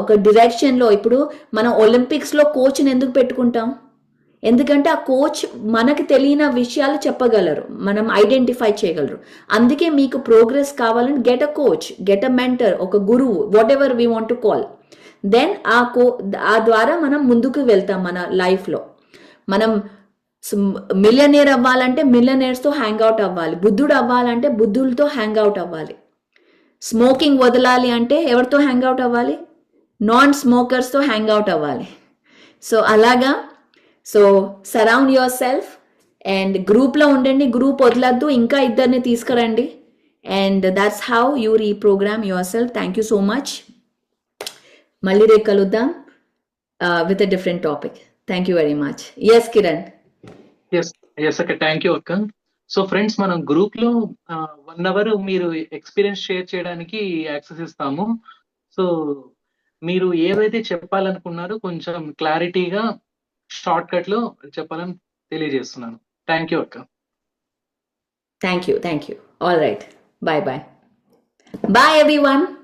ఒక డైరెక్షన్లో. ఇప్పుడు మనం ఒలింపిక్స్లో కోచ్ని ఎందుకు పెట్టుకుంటాం? ఎందుకంటే ఆ కోచ్ మనకు తెలియని విషయాలు చెప్పగలరు, మనం ఐడెంటిఫై చేయగలరు. అందుకే మీకు ప్రోగ్రెస్ కావాలని get a coach, get a mentor, ఒక గురువు, whatever we want to call. Then ఆ ద్వారా మనం ముందుకు వెళ్తాం మన లైఫ్లో. మనం మిలియనేర్ అవ్వాలంటే మిలియనేర్స్తో హ్యాంగ్ అవుట్ అవ్వాలి, బుద్ధుడు అవ్వాలంటే బుద్ధులతో హ్యాంగ్ అవుట్ అవ్వాలి, స్మోకింగ్ వదలాలి అంటే ఎవరితో హ్యాంగ్ అవుట్ అవ్వాలి? నాన్ స్మోకర్స్తో హ్యాంగ్ అవుట్ అవ్వాలి. సో అలాగా, so surround yourself and గ్రూప్లో ఉండండి, గ్రూప్ వదలద్దు, ఇంకా ఇద్దరిని తీసుకురండి. And that's how you reprogram yourself. Thank you so much. మళ్ళీ రేపు కలుద్దాం with a different topic. Thank you very much. Yes Kiran. Yes అక్క, థ్యాంక్ యూ అక్క. సో ఫ్రెండ్స్, మనం గ్రూప్ లో 1 hour మీరు ఎక్స్పీరియన్స్ షేర్ చేయడానికి యాక్సెస్ ఇస్తాము. సో మీరు ఏదైతే చెప్పాలనుకున్నారో కొంచెం క్లారిటీగా షార్ట్ కట్ లో చెప్పాలని తెలియజేస్తున్నాను. థ్యాంక్ యూ అక్క. Thank you. All right. Bye bye. Bye everyone.